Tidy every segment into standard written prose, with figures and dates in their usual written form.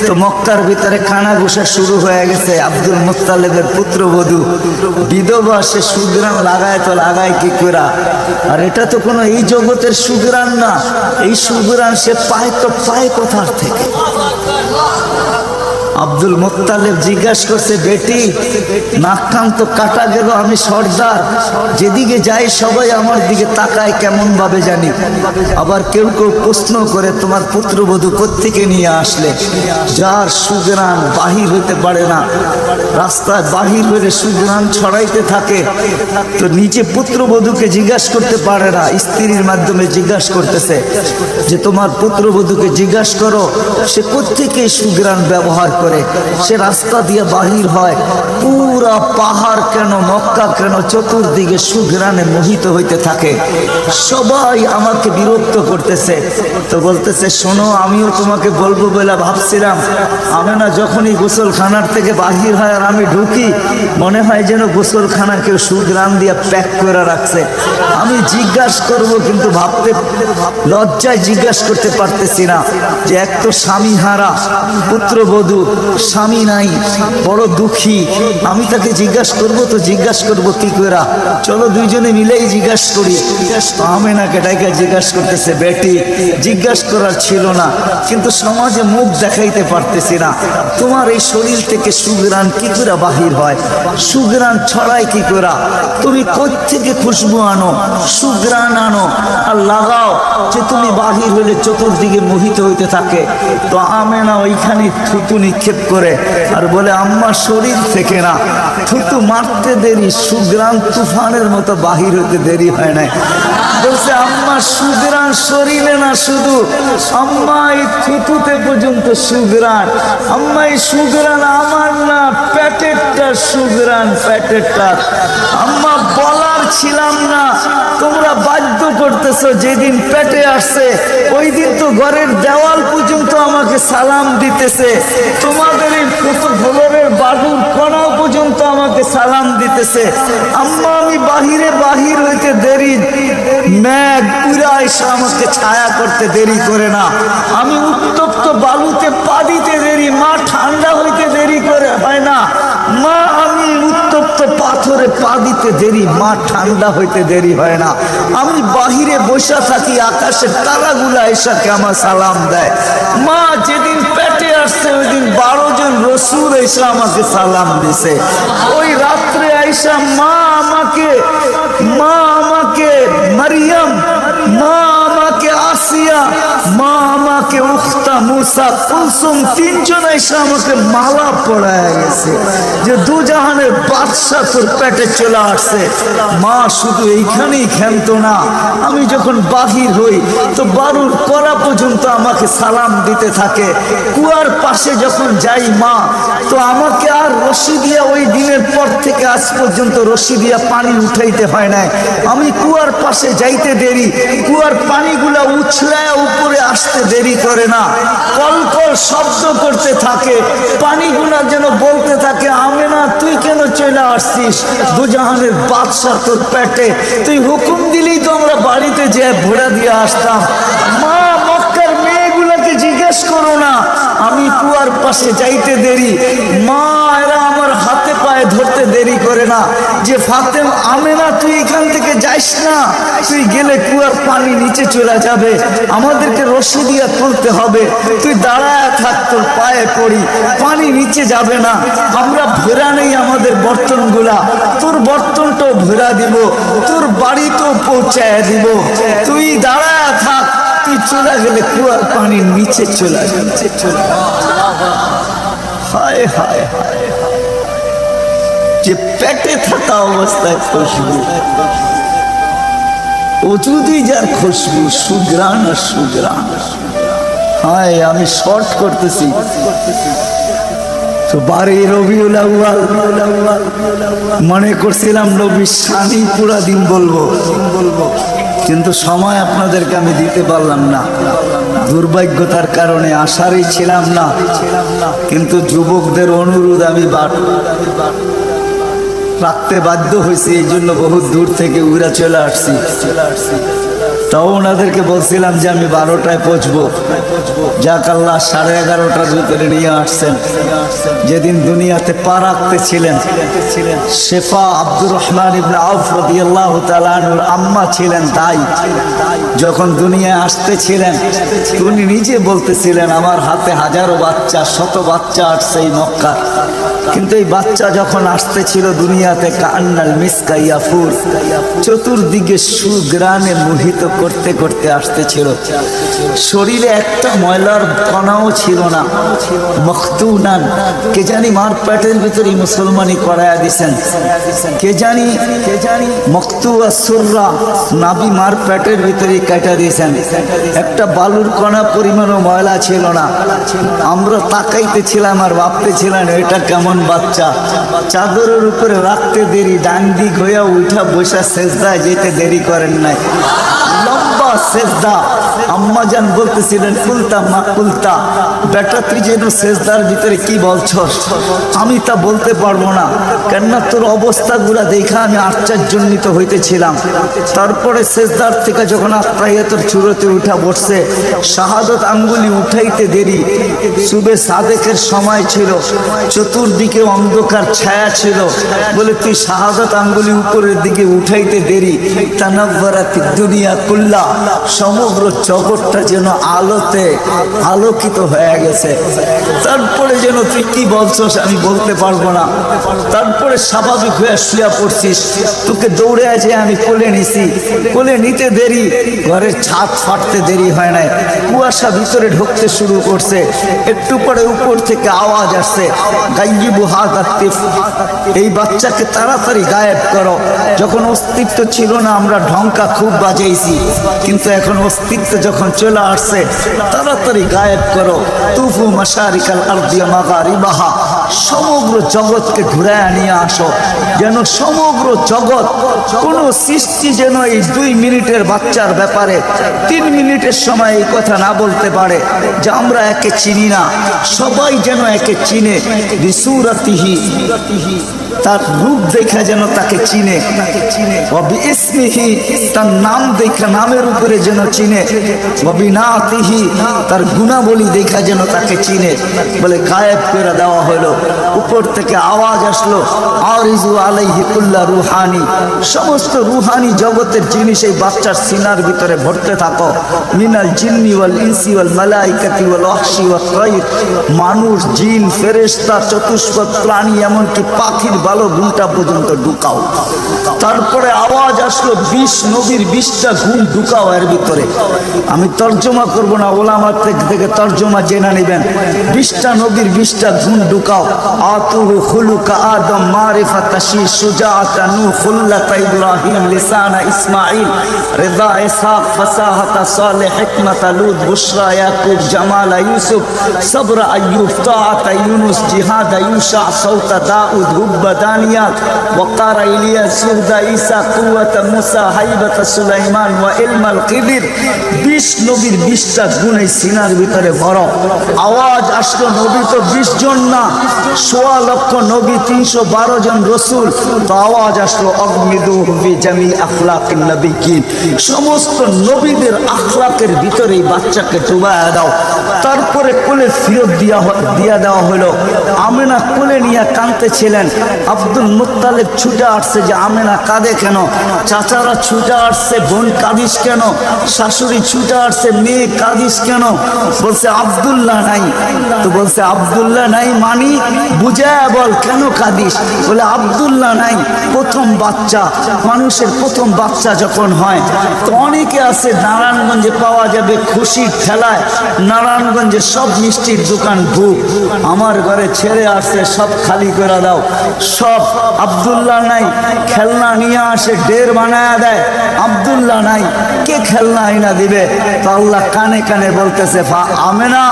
তো মক্কার ভিতরে কানাঘুষা শুরু হয়ে গেছে। আব্দুল মুত্তালিবের পুত্রবধূ বিধবা, সে সুগ্রাণ লাগায় তো লাগায় কি করা। আর এটা তো কোনো এই জগতের সুগ্রাণ না, এই সুগ্রাণ সে পায় তো পায় কোথার থেকে। আব্দুল মুত্তালিব জিজ্ঞাসা করছে, বেটি নাক কান তো কাটা গেল, আমি সর্দার, যেদিকে যাই সবাই আমার দিকে তাকায় কেমন ভাবে জানি। আবার কেউ কেউ প্রশ্ন করে, তোমার পুত্রবধূ কোত্থেকে নিয়ে আসলে? যার সুগ্রাণ বাহির হইতে পারে না, রাস্তায় বাহির হইলে সুগ্রাণ ছড়াইতে থাকে, তো নিজে পুত্রবধূকে জিজ্ঞাসা করতে পারে না, স্ত্রীর মাধ্যমে জিজ্ঞাসা করতেছে যে তোমার পুত্রবধূকে জিজ্ঞাসা করো সে কোত্থেকে সুগ্রাণ ব্যবহার করে, সে রাস্তা দিয়ে বাহির হয়। পুরা পাহাড় কেন, মক্কা কেন, চতুর্দিকে সুঘ্রাণে মোহিত হইতে থাকে। সবাই আমাকে বিরক্ত করতেছে। তো বলতেছে, শোনো, আমিও তোমাকে বলবো বলে ভাবছিলাম। আমি না যখনই গোসলখানার থেকে বাহির হয় আর আমি ঢুকি, মনে হয় যেন গোসলখানা কেউ সুঘ্রাণ দিয়ে প্যাক করে রাখছে। আমি জিজ্ঞাসা করব, কিন্তু ভাবতে লজ্জায় জিজ্ঞাসা করতে পারতেছি না। যে এক তো স্বামী হারা পুত্রবধূ, স্বামী নাই, বড় দুঃখী, আমি তাকে জিজ্ঞাসা করব তো জিজ্ঞাসা করব কি করা? চলো দুইজনে মিলেই জিজ্ঞাসা করি। আমেনাকে ডাইকা জিজ্ঞাসা করতেছে, বেটি জিজ্ঞাসা করার ছিল না, কিন্তু সমাজে মুখ দেখাইতে পারতেছি না, তোমার এই শরীর থেকে সুঘ্রাণ কি করে বাহির হয়, সুঘ্রাণ ছড়ায় কি করা? তুমি কোত্থেকে খুশবু আনো, সুঘ্রাণ আনো আর লাগাও যে তুমি বাহির হইলে চতুর্দিকে মোহিত হইতে থাকে। তো আমেনা ওইখানে থুতু নিক্ষেপ করে আর বলে, আম্মা শরীর থেকে না, থুতু মারতে দেরি, সুঘ্রাণ তুফানের মতো বাহির হইতে দেরি হয় না। বলছে, আম্মা সুঘ্রাণ শরীরে না, শুধু আম্মা এই থুতুতে পর্যন্ত সুঘ্রাণ। আম্মা এই সুঘ্রাণ আমার না, পেটেরটা সুঘ্রাণ, পেটেরটা। আম্মা বলার ছিলাম না, তোমরা বাধ্য করতেছো। যেদিন পেটে আসছে ওই দিন তো ঘরের দেওয়াল পর্যন্ত আমাকে সালাম দিতেছে, তোমাদের এই ফ্লোরের বাড়ুর কণাও পর্যন্ত আমাকে সালাম দিতেছে। আম্মা আমি বাহির হইতে দেরি, মেঘ পুরা এসে আমাকে ছায়া করতে দেরি করে না। আমি উত্তপ্ত বালুতে পা দিতে দেরি, মা ঠান্ডা হইতে দেরি করে হয় না। মা আমি উত্তপ্ত পাথরে পা দিতে দেরি, মা ঠান্ডা হইতে দেরি হয় না। আমি বাহিরে বসে থাকি, আকাশের তারাগুলা এসাকে আমার সালাম দেয়। মা যেদিন পেটে আসছে ওই দিন 12 জন রসুল এসে আমাকে সালাম দিছে। ওই রাত্রে আইসা মা আমাকে মারিয়াম, মা আমাকে আসিয়া, মা আমাকে উখতা মুসা কুলসুম, 3 জন এসে আমাকে মালা পড়ায় গেছে যে দুজাহানের বাদশাহ তোর পেটে চলে আসছে। মা শুধু এইখানেই ক্ষান্ত না, আমি যখন বাহির হই তো বারুর করা পর্যন্ত আমাকে সালাম দিতে থাকে। কুয়ার পাশে যখন যাই মা, তো আমাকে আর রশি দিয়া, ওই দিনের পর থেকে আজ পর্যন্ত রশি দিয়া পানি উঠাইতে হয় না। আমি কুয়ার পাশে যাইতে দেরি, কুয়ার পানিগুলা উছলায় উপরে আসতে দেরি করে না। কলকল শব্দ করতে থাকে, পানিগুলা যেন বলতে থাকে, আমেনা তুই কেন চলে আসছিস? দুজাহানের বাদশাহ তোর পেটে, তুই হুকুম দিলেই তো আমরা বাড়িতে যেয়ে ভোড়া দিয়ে আসতাম। মা মক্কার মেয়েগুলাকে জিজ্ঞেস করো না, আমি কুয়ার পাশে যাইতে দেরি, মা এরা আমার হাতে পায়ে ধরতে দেরি করে না যে ফাতেম, আমেনা তুই এখান থেকে যাইস না, তুই গেলে কুয়ার পানি নিচে চলে যাবে, আমাদেরকে রশি দিয়ে তুলতে হবে, তুই দাঁড়ায় থাক, তোর পায়ে পড়ি, পানি নিচে যাবে না। আমরা ভেড়া নেই আমাদের বর্তনগুলা, তোর বর্তনটাও ভেড়া দিব, তোর বাড়িতেও পৌঁছায় দিব, তুই দাঁড়ায় থাক, তুই চলে গেলে কুয়ার পানির নিচে চলে যাবে। হায় হায় হায়, যে পেটে থাকা অবস্থায় খুশবু, ও যদি যার খুশবু, সুঘ্রাণ আর সুঘ্রাণ। হায় আমি শর্ট করতেছি তো 12 রবিউল আউয়াল মনে করছিলাম নবী শানি পুরা দিন বলবো, কিন্তু সময় আপনাদেরকে আমি দিতে পারলাম না, দুর্ভাগ্যতার কারণে আসারই ছিলাম না। কিন্তু যুবকদের অনুরোধ আমি রাখতে বাধ্য হয়েছি, এই জন্য বহু দূর থেকে উড়া চলে আসছি। তাও ওনাদেরকে বলছিলাম যে আমি 12টায় পৌঁছবো। যাক আল্লাহ 11:30টার ভিতরে নিয়ে আসছেন। যেদিন দুনিয়াতে পা রাখতেছিলেন শেফা আব্দুর রহমান ইবনে আউফ রাদিয়াল্লাহু তাআলা আনহুর আম্মা ছিলেন তাই। যখন দুনিয়ায় আসতেছিলেন উনি নিজে বলতেছিলেন আমার হাতে হাজারো বাচ্চা, শত বাচ্চা আসছে এই মক্কা, কিন্তু এই বাচ্চা যখন আসতেছিল দুনিয়াতে কান্নাল মিসকা ইয়াফুর, চতুর্দিকে সুগ্রানে মোহিত করতে করতে আসতেছিল। শরীরে একটা ময়লার কণাও ছিল না। মখতুনান, কে জানি মার পেটের ভিতরে মুসলমানি করায়া দিছেন, কে জানি মখতুয়া সুররা, নাবি মার পেটের ভিতরে কাটা দিয়েছেন। একটা বালুর কণা পরিমাণও ময়লা ছিল না। আমরা তাকাইতেছিলাম আর ভাবতেছিলাম এটা কেমন বাচ্চা। চাদরের উপরে রাখতে দেরি, ডান দিক হইয়া উঠা বসা সেজদায় যেতে দেরি করেন নাই, লম্বা সেজদা। আম্মা জান বলতেছিলেন কুলতা মা কুলতা, বেটা তুই যেন সেজদার ভিতরে কি বলছস? আমি তা বলতে পারবো না, কেননা তোর অবস্থাগুলা দেখা আমি আশ্চর্যান্বিত হইতেছিলাম। তারপরে সেজদার থেকে যখন আত্মাহিয়াতুর চূড়াতে উঠা বসছে, শাহাদত আঙ্গুলি উঠাইতে দেরি। সুবে সাদেকের সময় ছিল, চতুর্দিকে অন্ধকার ছায়া ছিল, বলে তুই শাহাদত আঙ্গুলি উপরের দিকে উঠাইতে দেরি। তানাব্বারাতি দুনিয়া কুল্লা, সমগ্র জগৎটা যেন আলোতে আলোকিত হয়ে গেছে। তারপরে যেন তুই কি বলছস আমি বলতে পারবো না। তারপরে স্বাভাবিক হয়ে শুয়া পড়ছিস, তোকে দৌড়ে আছে আমি কোলে নিছি, কোলে নিতে দেরি, ঘরের ছাদ ফাটতে দেরি হয় নাই, কুয়াশা ভিতরে ঢুকতে শুরু করছে। একটু পরে উপর থেকে আওয়াজ আসছে, গাইয়িবু হাযা তিফ, এই বাচ্চাকে তাড়াতাড়ি গায়েব করো। যখন অস্তিত্ব ছিল না আমরা ঢঙ্কা খুব বাজাইছি, কিন্তু এখন অস্তিত্ব যখন চলে আসছে তাড়াতাড়ি গায়েব করো। তুফু মাশারিকাল আরদি ওয়া মাগারিবাহা, সমগ্র জগৎকে ঘুরায় নিয়ে আসো, যেন সমগ্র জগৎ, কোন সৃষ্টি যেন এই 2 মিনিটের বাচ্চার ব্যাপারে 3 মিনিটের সময় এই কথা না বলতে পারে যে আমরা একে চিনি না। সবাই যেন একে চিনে, বিসুরাতিহি, তার রূপ দেখা যেন তাকে চিনে, ইসমিহি, তার নাম দেখা নামের উপরে যেন চিনে, বিনাতিহি, তার গুণাবলী দেখা যেন তাকে চিনে। বলে গায়েব করে দেওয়া হলো। উপর থেকে আওয়াজ আসলো, আরিজু আলাইহি কুল্লা রুহানি, সমস্ত রুহানি জগতের জিনিস এই বাচ্চার সিনার ভিতরে ভরতে থাকো। মিনাল জিন্নি ওয়াল ইনসি ওয়াল মালাইকাতি ওয়াল ওয়াহশি ওয়াত তায়র, মানুষ, জিন, ফেরেশতা, চতুষ্পদ প্রাণী, এমনকি পাখির ভালো গুণটা পর্যন্ত ঢুকাও। তারপরে আওয়াজ আসলো 20 নবীর 20টা গুণ ঢুকাও এর ভিতরে। আমি তর্জমা করব না, ওলামার থেকে তর্জমা জেনে নেবেন। 20টা নবীর 20টা গুণ ঢুকাও। আতুহু খুলুকা আদম মারিফাতা শি সুজাআতা নূহ খুল্লাতা ইব্রাহিম লিসানা ইসমাঈল রিদা ইসহাক ফাসাহাতা সালেহ হিকমাতা লূত বুশরা ইয়াকুব জামালা ইউসুফ সবরা আইয়ুব তাআতা ইউনুস জিহাদা ইউশা সাউতা দাউদ হুব্বা দানিয়াত ওয়াকারা ইলিয়াস সুহদা ঈসা কুওয়াতা মুসা হাইবাতা সুলাইমান ওয়া ইলমাল কিবির। 20 নবীর 20টা গুণ এই সিনার ভিতরে ভরো। আওয়াজ আসলো, নবী তো 20 জন না, 1.25 লক্ষ নবী, 312 জন রসুল। তো আওয়াজ আসলো, অগমিদু বি জামি আখলাকিন নবিয়্যিন, সমস্ত নবীদের আখলাকের ভিতরে এই বাচ্চাকে ডুবায়া দাও। তারপরে কোলে ফিরত দিয়া দেওয়া হলো। আমেনা কোলে নিয়ে কাঁদতেছিলেন। আব্দুল মুত্তালিব ছুটে আসছে যে আমেনা কাঁদে কেন? চাচারা ছুটে আসছে, বোন কাঁদিস কেন? শাশুড়ি ছুটে আসছে, মেয়ে কাঁদিস কেন? বলছে আব্দুল্লাহ নাই। তো বলছে আব্দুল্লাহ নাই মানি বুঝায় বল, কেন কাঁদিস? বলে আব্দুল্লাহ নাই, প্রথম বাচ্চা, মানুষের প্রথম বাচ্চা যখন হয় তো অনেকে আছে নারায়ণগঞ্জে পাওয়া যাবে খুশির ঠেলায়, নারায়ণগঞ্জে সব মিষ্টির দোকান ভুক, আমার ঘরে ছেড়ে আসছে সব খালি করে দাও। সব আব্দুল্লাহ নাই, খেলনা নিয়ে আসে ঢের বানায় দেয়, আব্দুল্লাহ নাই, কে খেলনা আইনা দিবে? তো আল্লাহ কানে কানে বলতেছে আমেনা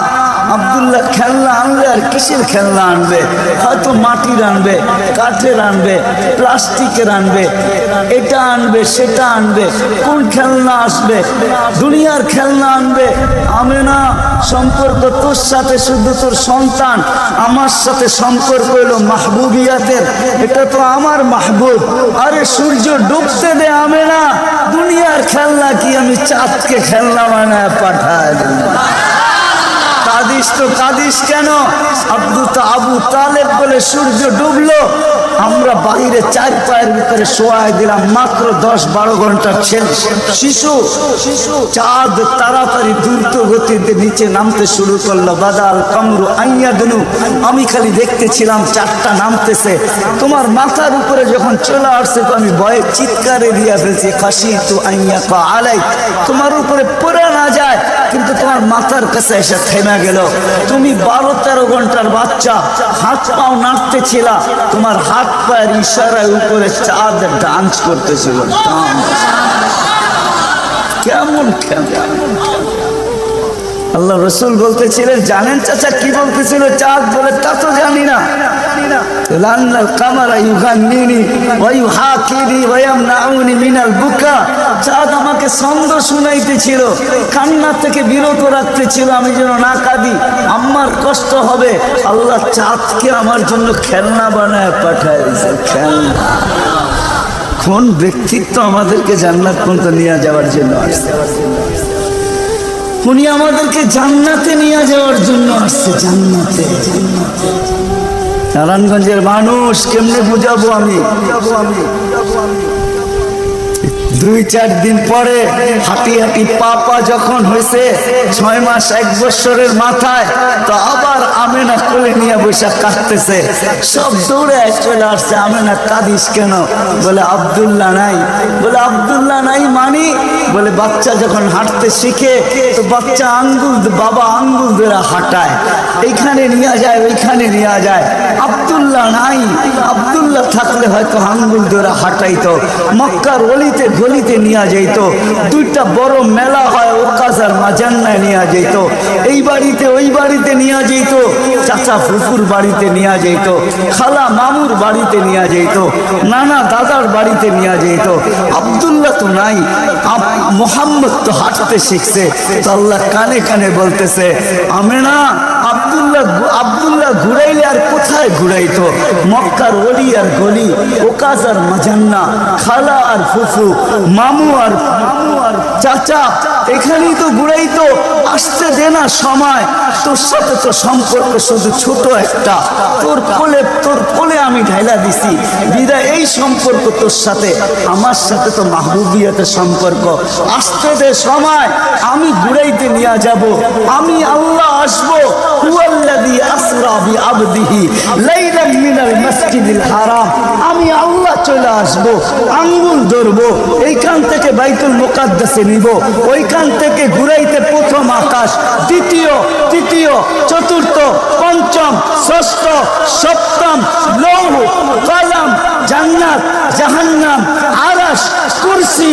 আব্দুল্লাহ খেলনা আনবে, আর কিসের খেলনা আনবে? হয়তো মাটির আনবে, কাঠের আনবে, প্লাস্টিকের আনবে, এটা আনবে সেটা আনবে। কোন খেলনা আসবে? দুনিয়ার খেলনা আনবে। আমেনা, সম্পর্ক তোর সাথে শুধু তোর সন্তান, আমার সাথে সম্পর্ক হলো মাহবুবিয়াতের। এটা তো আমার মাহবুব। আরে সূর্য ডুবতে দে আমেনা, দুনিয়ার খেলনা কি আমি চাঁদকে খেলনা বানায় পাঠায়? কাদিস তো কাদিস কেন? আবু তালেব বলে সূর্য ডুবলো, আমরা বাইরে চার পায়ের ভিতরে শোয়াই দিলাম। মাত্র 10-12 ঘন্টার ছেলে শিশু, চাঁদ তাড়াতাড়ি দ্রুত গতিতে নিচে নামতে শুরু করলো। বাদাল কামরু আইয়া দিনু, আমি খালি দেখতেছিলাম চাঁদটা নামতেছে। তোমার মাথার উপরে যখন চলে আসছে তো আমি ভয়ে চিৎকারে দিয়া ফেলছি, খাসি তো আইয়া কা আলাই, তোমার উপরে পড়ে না যায়, কিন্তু তোমার মাথার কাছে এসে থেমে গেল। তুমি 12-13 ঘন্টার বাচ্চা, হাত পাও নাড়তেছিল, তোমার হাত পায়ের ইশারায় উপরে চাঁদ ডান্স করতেছিল। কেমন আল্লাহ রসুল বলতেছিলেন, জানেন চাচা কি বলতেছিল চাঁদ? বলে তা তো জানি না। চাঁদ আমাকে ছন্দ শুনাইতেছিল, কান্না থেকে বিরত রাখতেছিল আমি যেন না কাঁদি, আমার কষ্ট হবে। আল্লাহ চাঁদকে আমার জন্য খেলনা বানায় পাঠায় দিয়েছে। খেলনা। কোন ব্যক্তিত্ব আমাদেরকে জান্নাত পর্যন্ত নিয়ে যাওয়ার জন্য আসছে? উনি আমাদেরকে জান্নাতে নিয়ে যাওয়ার জন্য আসছে। জান্নাতে। নারায়ণগঞ্জের মানুষ কেমনে বুঝাবো আমি? 2-4 দিন পরে হাঁটি হাঁটি পা যখন হয়েছে 6 মাস 1 বছরের মাথায়, তো আবার আমেনা কোলে নিয়ে বসে কাঁদতেছে। সব দৌড়ে চলে আসছে। আমেনা কাঁদিস কেন? বলে আব্দুল্লাহ নাই। বলে আব্দুল্লাহ নাই মানি? বলে বাচ্চা যখন হাঁটতে শিখে তো বাচ্চা বাবা আঙ্গুল ধরে হাঁটায়, এইখানে নিয়ে যায় ওইখানে নিয়ে যায়। আব্দুল্লাহ নাই। আব্দুল্লাহ থাকলে হয়তো আঙ্গুল ধরে হাঁটাইতো, মক্কার অলিতে গলিতে নিয়ে যাইত। 2টা বড় মেলা হয়, ওকাজার মাজান্নায় নিয়ে যাইত। এই বাড়িতে ওই বাড়িতে নিয়ে যাইত, চাচা ফুফুর বাড়িতে নিয়ে যাইত, খালা মামুর বাড়িতে নিয়ে যাইত, নানা দাদার বাড়িতে নিয়ে যাইত। আব্দুল্লাহ তো নাই। মোহাম্মদ তো হাঁটতে শিখছে। তো আল্লাহ কানে কানে বলতেছে, আমেনা আব্দুল্লাহ ঘুরাইলে আর কোথায় ঘুরাইতো? মক্কার অলি আর গলি, ওকাজ আর মাজান্না, খালা আর ফুফু, মামু আর চাচা, এখানেই তো ঘুরাইতো। আসতে দে না সময়, তোর সাথে তো সম্পর্ক শুধু ছোট একটা, তোর কোলে আমি ঢাইলা দিছি বিদায়। এই সম্পর্ক তোর সাথে, আমার সাথে তো মাহবুবিয়াতের সম্পর্ক। আসতে দে সময়, আমি ঘুরাইতে নিয়ে যাব। আমি আল্লাহ আসবো। হুয়াল্লাযী আসরা বিআবদিহি লাইলাম মিনাল মাসজিদিল হারাম। আমি আল্লাহ চলে আসবো, আঙ্গুল ধরবো, এইখান থেকে বাইতুল মুকাদ্দাসে নিব, ওইখান থেকে ঘুরাইতে প্রথম আকাশ, দ্বিতীয়, তৃতীয়, চতুর্থ, পঞ্চম, ষষ্ঠ, সপ্তম, লৌহ, কলম, জান্নাত, জাহান্নাম, আরশ, কুরসি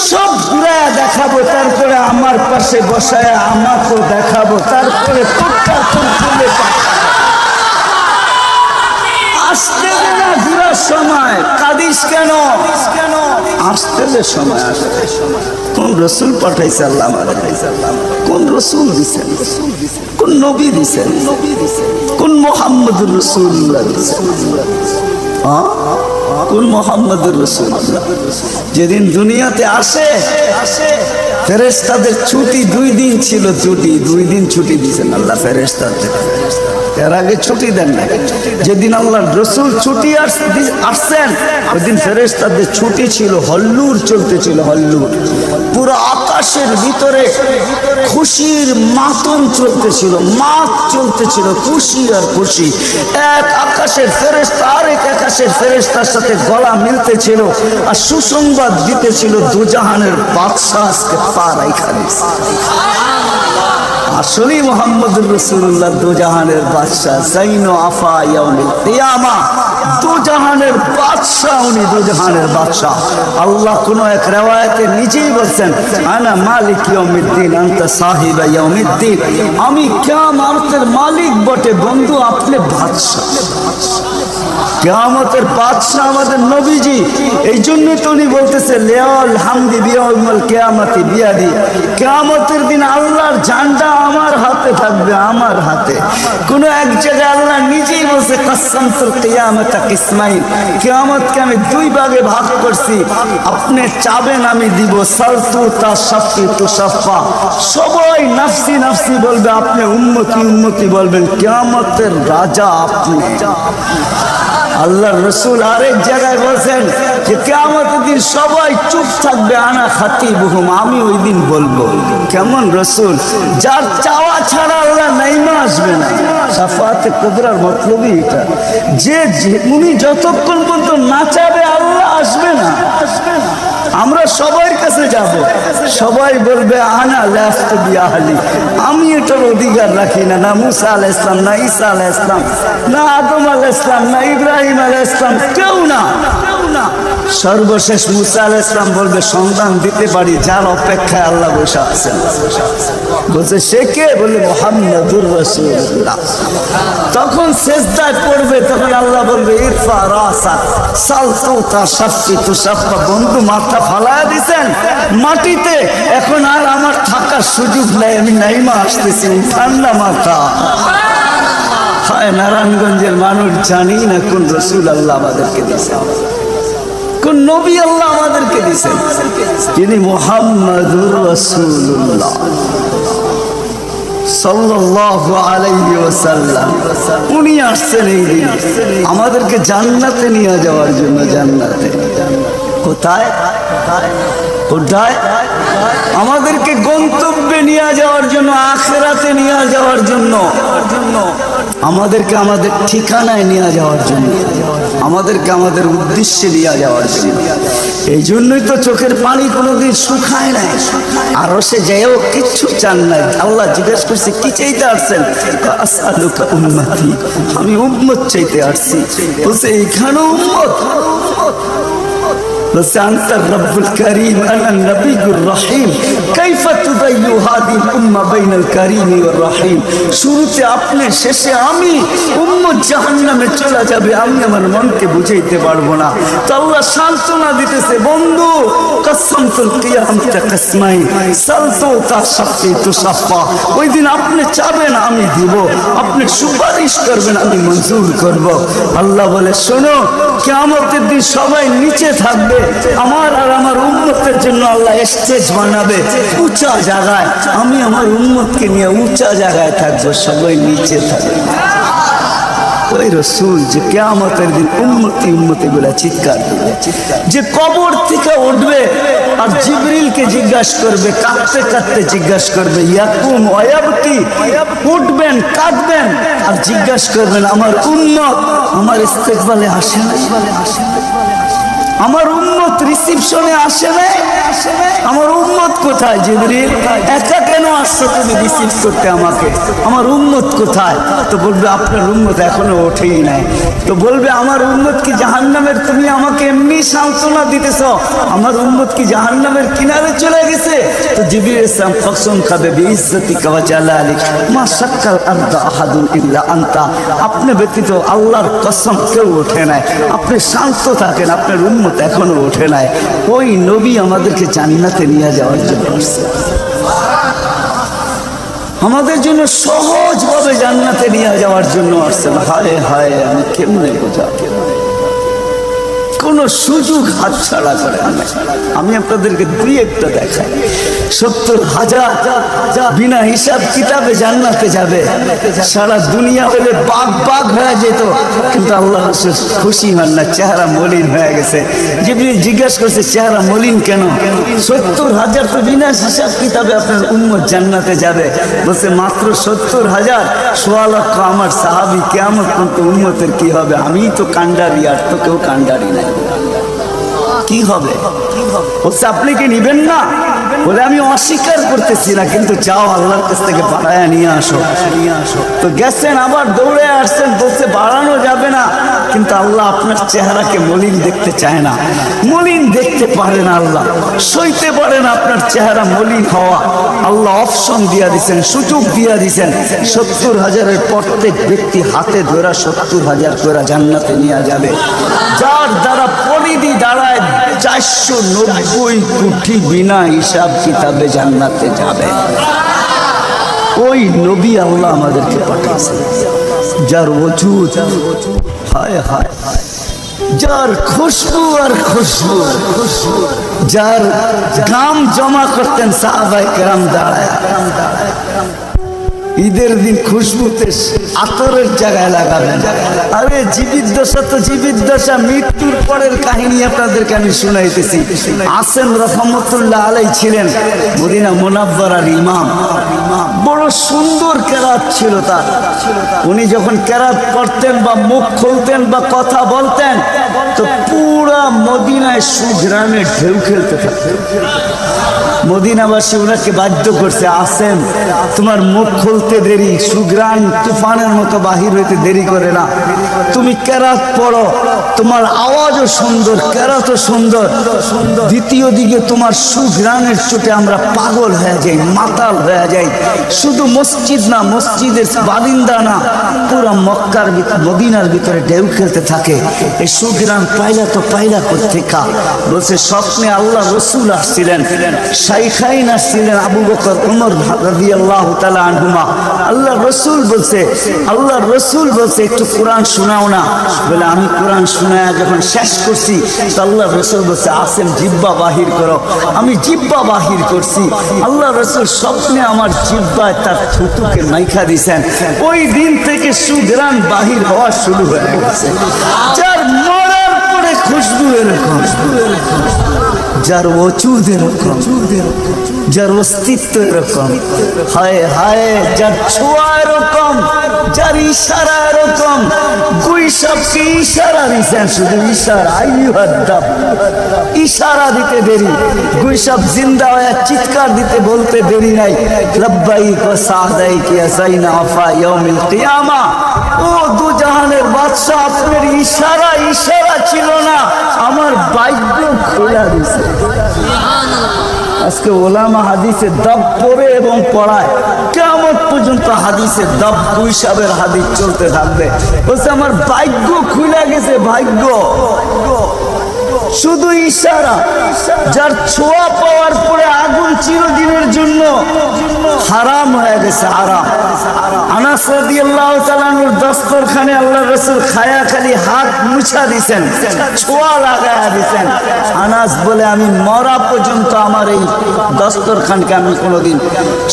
সব ঘুরায়া দেখাবো। তারপরে আমার পাশে বসায় আমাকেও দেখাবো। তারপরে আসতে না ঘুরার সময় কাঁদিস কেন? আসতে সময় আসতে। কোন রসুল পাঠাইছে আল্লাহ? কোন রসুল দিছেন? কোন নবী দিছেন? কোন মুহাম্মদুর রাসূলুল্লাহ দিছেন? কোন মুহাম্মদুর রাসূলুল্লাহ? যেদিন দুনিয়াতে আসে ফেরেশতাদের ছুটি 2 দিন ছিল। 2 দিন ছুটি দিয়েছেন আল্লাহ ফেরেশতাদের। এর আগে ছুটি দেন না। যেদিন আল্লাহর রাসূল ছুটি আসছেন ওই দিন ফেরেশতাদের ছুটি ছিল, হল্লুর চলতেছিল, হল্লুর। পুরো আকাশের ভিতরে খুশির মাতম চলতেছিল, মাত চলতেছিল, খুশি আর খুশি। এক আকাশের ফেরেশতা আরেক আকাশের ফেরেশতার সাথে গলা মিলতেছিল আর সুসংবাদ দিতেছিল, দুজাহানের বাদশা আজকে পা রাইখা দিয়েছে। আসলেই মুহাম্মদুর রাসূলুল্লাহ দোজাহানের বাদশাহ, জাইনো আফা ইয়াউমিল কিয়ামা, দোজাহানের বাদশাহ, উনি দোজাহানের বাদশাহ। আল্লাহ কোন এক riwayate নিজেই বলছেন, আনা মালিক ইয়াউমিদ্দিন আনতা সাহিব ইয়াউমিদ্দিন, আমি কিয়ামতের মালিক বটে বন্ধু, আপনি বাদশাহ। কিয়ামতের বাদশাহ আমাদের নবীজি। এই জন্য তো উনি বলতেছে লিয়াল হামদি বিয়াউমিল কিয়ামতি বিয়াদি, কিয়ামতের দিন আল্লাহর ঝান্ডা আমার হাতে থাকবে, আমার হাতে। কোন এক জায়গায় আল্লাহ নিজেই বলছে কাসসামতুল কিয়ামাতা কিসমাইন, কিয়ামতকে আমি দুই ভাগে ভাগ করছি, আপনি চাবেন আমি দিব। সালতু তাশাফি তুশাফা, সবাই নাফসি নাফসি বলবে, আপনি উম্মতি উম্মতি বলবেন, কিয়ামতের রাজা আপনি। আল্লাহর রাসূল আরেক জায়গায় বলছেন যে কিয়ামতের দিন সবাই চুপ থাকবে, আনা খাতিবুহুম, আমি ওই দিন বলবো। কেমন রাসূল, যার চাওয়া ছাড়া আল্লাহ নাইমা আসবে না। শাফাআতে কুবরার মতলবই এটা, যে উনি যতক্ষণ পর্যন্ত না চাবে আল্লাহ আসবে না। আমরা সবার কাছে যাব, সবাই বলবে আনা লাফতু বিআহলি, আমি এটার অধিকার রাখি না। না মুসা আলাইহিস সালাম, না ঈসা আলাইহিস সালাম, না আদম আলাইহিস সালাম, না ইব্রাহিম আলাইহিস সালাম, কেউ না। সর্বশেষ মুসা আলাইহিস সালাম বলবে সন্ধান দিতে পারি, যার অপেক্ষায় আল্লাহ বসে আছেন। বলছে সে কে? বলে মুহাম্মাদুর রাসূলুল্লাহ। তখন সিজদায় পড়বে, তখন আল্লাহ বলবে ইরফা রাসাক সালতু তাশাফি তুশাফা, বন্ধু মাথা ফালায়া দিছেন মাটিতে, এখন আর আমার থাকার সুযোগ নাই, আমি নাইমা আসতেছি, ঠান্ডা মাথা। হায় নারায়ণগঞ্জের মানুষ, জানি না কোন রাসূল আল্লাহ আমাদেরকে দিয়েছেন, কোন নবী আল্লাহ আমাদেরকে দিয়েছেন, যিনি মুহাম্মাদুর রাসূলুল্লাহ সাল্লাল্লাহু আলাইহি ওয়াসাল্লাম। উনি আসছেন এই দিন আমাদেরকে জান্নাতে নিয়ে যাওয়ার জন্য। জান্নাতে কোথায়? কোথায়? আমাদেরকে গন্তব্যে নিয়ে যাওয়ার জন্য, আখিরাতে নিয়ে যাওয়ার জন্য, আমাদেরকে আমাদের ঠিকানায় নিয়ে যাওয়ার জন্য, আমাদেরকে আমাদের উদ্দেশ্যে নিয়ে যাওয়ার জন্য। এই জন্যই তো চোখের পানি কোনোদিন শুকায় নাই। আরো সে যেও কিচ্ছু চান নাই। আল্লাহ জিজ্ঞেস করছে কি চাইতে আসছেন? আসআলুকা উম্মতি, আমি উম্মত চাইতে আসছি। বলছে এইখানে উম্মত? বলছে আনতা রব্বুল কারীম আনা নবিয়্যুর রহিম, কাইফা তুদাইয়ু হাদিল উম্মাহ বাইনাল কারীম ওয়ার রহিম। শুরুতে আপনি, শেষে আমি, উম্মত জাহান্নামে চলে যাবে, আমি আমার মনকে বুঝাইতে পারবো না। তো আল্লাহ সান্ত্বনা দিতেছে, বন্ধু কাসসামতুল কিয়ামাতা কিসমাইন সালতু তাশাফি তুশাফা, ওই দিন আপনি চাবেন আমি দিব, আপনি সুপারিশ করবেন আমি মঞ্জুর করব। আল্লাহ বলে শোনো, কিয়ামতের দিন সবাই নিচে থাকবে, আমার আর আমার উম্মতের জন্য আল্লাহ স্টেজ বানাবে উঁচা জায়গায়, আমি আমার উম্মতকে নিয়ে উঁচা জায়গায় থাকবো, সবাই নিচে থাকবে। ওই রাসূল যে কিয়ামতের দিন উম্মতি উম্মতি বলে চিৎকার দিবে, যে কবর থেকে উঠবে আর জিবরিলকে জিজ্ঞাসা করবে, কাঁদতে কাঁদতে জিজ্ঞাসা করবে ইয়াকুম ওয়ায়াবকি, উঠবেন কাঁদবেন আর জিজ্ঞাসা করবেন আমার উম্মত আমার ইস্তেকবালে আসে না, আমার উম্মত রিসিপশনে আসে না, আমার উম্মত কোথায়? জিবরিল একা কেন আসছো তুমি রিসিভ করতে আমাকে? আমার উম্মত কোথায়? তো বলবে আপনার উম্মত এখনো ওঠেই নাই। তো বলবে আমার উম্মত কি জাহান্নামের? তুমি আমাকে এমনি সান্ত্বনা দিতেছ, আমার উম্মত কি জাহান্নামের কিনারে চলে গেছে? তো জিবরিল ইসলাম কসম খাবে বিইজ্জতিকা ওয়া জালালিক মা শাক্কাল আরদা আহাদুন ইল্লা আনতা, আপনি ব্যতীত আল্লাহর কসম কেউ ওঠে নাই, আপনি শান্ত থাকেন, আপনার উম্মত এখনো ওঠে নাই। ওই নবী আমাদেরকে জান্নাতে নিয়ে যাওয়ার জন্য আসছে, আমাদের জন্য সহজভাবে জান্নাতে নিয়ে যাওয়ার জন্য আসছেন। হায় হায়, আমি কেমনে বোঝা, কোন সুযোগ হাতছাড়া করে আমি আপনাদেরকে দুই একটা দেখাই। 70,000 বিনা হিসাব কিতাবে জান্নাতে যাবে, সারা দুনিয়া হলে বাগ বাগ হয়ে যেত, কিন্তু আল্লাহ খুশি হন না, চেহারা মলিন হয়ে গেছে। জিবরিল জিজ্ঞাসা করছে চেহারা মলিন কেন? 70,000 তো বিনা হিসাব কিতাবে আপনার উম্মত জান্নাতে যাবে। বলছে মাত্র 70,000, 1.25 লক্ষ আমার সাহাবী, কিয়ামত পর্যন্ত উম্মতের কি হবে? আমিই তো কান্ডারি, আর তো কেউ কান্ডারি নাই, কি হবে? বলছে আপনি কি নিবেন না? বলে আমি অস্বীকার করতেছি না, কিন্তু যাও আল্লাহর কাছ থেকে বাড়ায়া নিয়ে আসো। তো গেছেন, আবার দৌড়ে আসছেন, বলছে বাড়ানো যাবে না, কিন্তু আল্লাহ আপনার চেহারাকে মলিন দেখতে চায় না, মলিন দেখতে পারে না আল্লাহ, সইতে পারে না আপনার চেহারা মলিন হওয়া। আল্লাহ অপশন দিয়া দিছেন, সুযোগ দিয়া দিছেন, 70,000-এর প্রত্যেক ব্যক্তি হাতে ধরা 70,000 করে জান্নাতে নিয়ে যাবে, যার দ্বারা পরিধি দাঁড়ায় 490 কোটি বিনা হিসাব কিতাবে জান্নাতে যাবে। ওই নবী আল্লাহ আমাদেরকে পাঠিয়েছেন, যার ওজুদ হায় হায়, যার খুশবু আর খুশবু, যার গাম জমা করতেন সাহাবায়ে কেরাম দাঁড়ায়। ঈদের দিন খুশবুতে আতরের জায়গায় লাগাবেন। আরে জীবিত দশা তো জীবিত দশা, মৃত্যুর পরের কাহিনী আপনাদেরকে আমি শুনাইতেছি। আসেন রহমতুল্লাহ আলাই ছিলেন মদিনা মুনাব্বারার ইমাম, বড় সুন্দর কেরাত ছিল তার। উনি যখন কেরাত করতেন বা মুখ খুলতেন বা কথা বলতেন, তো পুরা মদিনায় সুঘ্রাণে ঢেউ খেলতে থাকতেন। মদিনাবাসী ওনাকে বাধ্য করছে, আসেন তোমার মুখ খুলতে দেরি, সুঘ্রাণ তুফানের মতো বাহির হইতে দেরি করে না, তুমি কেরাত পড়ো, তোমার আওয়াজও সুন্দর, কেরাতও সুন্দর, দ্বিতীয় দিকে তোমার সুঘ্রাণের চোটে আমরা পাগল হয়ে যাই, মাতাল হয়ে যাই। শুধু মসজিদ না, মসজিদের বারিন্দা না, পুরা মক্কার মদিনার ভিতরে ঢেউ খেলতে থাকে। এই সুঘ্রাণ পাইলা তো পাইলা কোত্থেকা? বলছে স্বপ্নে আল্লাহ রসুল আসছিলেন, শাইখাইন আসছিলেন, আবু বকর ওমর রাদিয়াল্লাহু তাআলা আনহুমা। আল্লাহ রসুল বলছে একটু কোরআন শোনাও না। বলে আমি কোরআন শোনায়া যখন শেষ করছি, তো আল্লাহ রসুল বলছে আসেম জিব্বা বাহির করো। আমি জিব্বা বাহির করছি, আল্লাহ রসুল স্বপ্নে আমার জিব্বায় তার থুতুকে মাইখা দিছেন। ওই দিন থেকে সুঘ্রাণ বাহির হওয়া শুরু হয়ে গেছে। যার মরার পরে খুশবু এরকম, যার ওজুদ এরকম, যার অস্তিত্ব এরকম, হায় হায়, যার ছোঁয়া এরকম, যার ইশারা এরকম। গুইসাবকে ইশারা দিছেন, শুধু ইশারা, আইয়ুহাদ্দাব, ইশারা দিতে দেরি। গুইসাব জিন্দা হয়ে চিৎকার দিতে বলতে দেরি নাই, লব্বাইক ওয়া সাদাইক ইয়া যাইনা আফা ইয়াউমিল কিয়ামা। ও দু জাহানের বাদশা, আপনার ইশারা ছিল না, আমার ভাগ্য খোলা দিছে। আজকে ওলামা হাদিসে দব পড়ে এবং পড়ায়, কিয়ামত পর্যন্ত হাদিসে দব গুইসাবের হাদিস চলতে থাকবে। বলছে আমার ভাগ্য খুলে গেছে, ভাগ্য। শুধু ইশারা, যার ছোঁয়া পাওয়ার পরে আগুন চিরদিনের জন্য হারাম হয়ে গেছে, হারাম। আনাস রাদিয়াল্লাহু তাআলা আনহুর দস্তরখানে আল্লাহ রাসূল খায়া খালি হাত মুছা দিছেন, ছোঁয়া লাগায়া দিছেন। আনাস বলে আমি মরা পর্যন্ত আমার এই দস্তরখানকে আমি কোনোদিন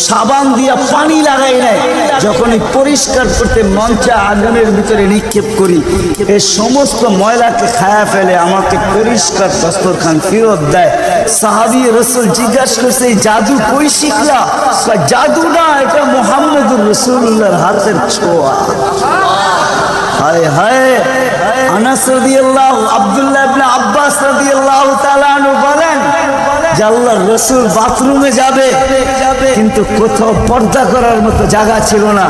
সাবান দিয়া পানি লাগাই নাই। যখনই পরিষ্কার করতে মঞ্চে আগুনের ভিতরে নিক্ষেপ করি, এই সমস্ত ময়লাকে খায়া ফেলে আমাকে পরিষ্কার দস্তরখান ফেরত দেয়। সাহাবী রাসূল জিজ্ঞাসা করছে এই জাদু কই শিখলা? জাদু না, এটা মুহাম্মদুর রাসূলুল্লাহর হাতের ছোঁয়া। হায় হায়। আনাস রাদিয়াল্লাহু, আব্দুল্লাহ ইবনে আব্বাস রাদিয়াল্লাহু তাআলা আনহু বলেন যে আল্লাহর রাসূল বাথরুমে যাবে, কিন্তু কোথাও পর্দা করার মতো জায়গা ছিল না।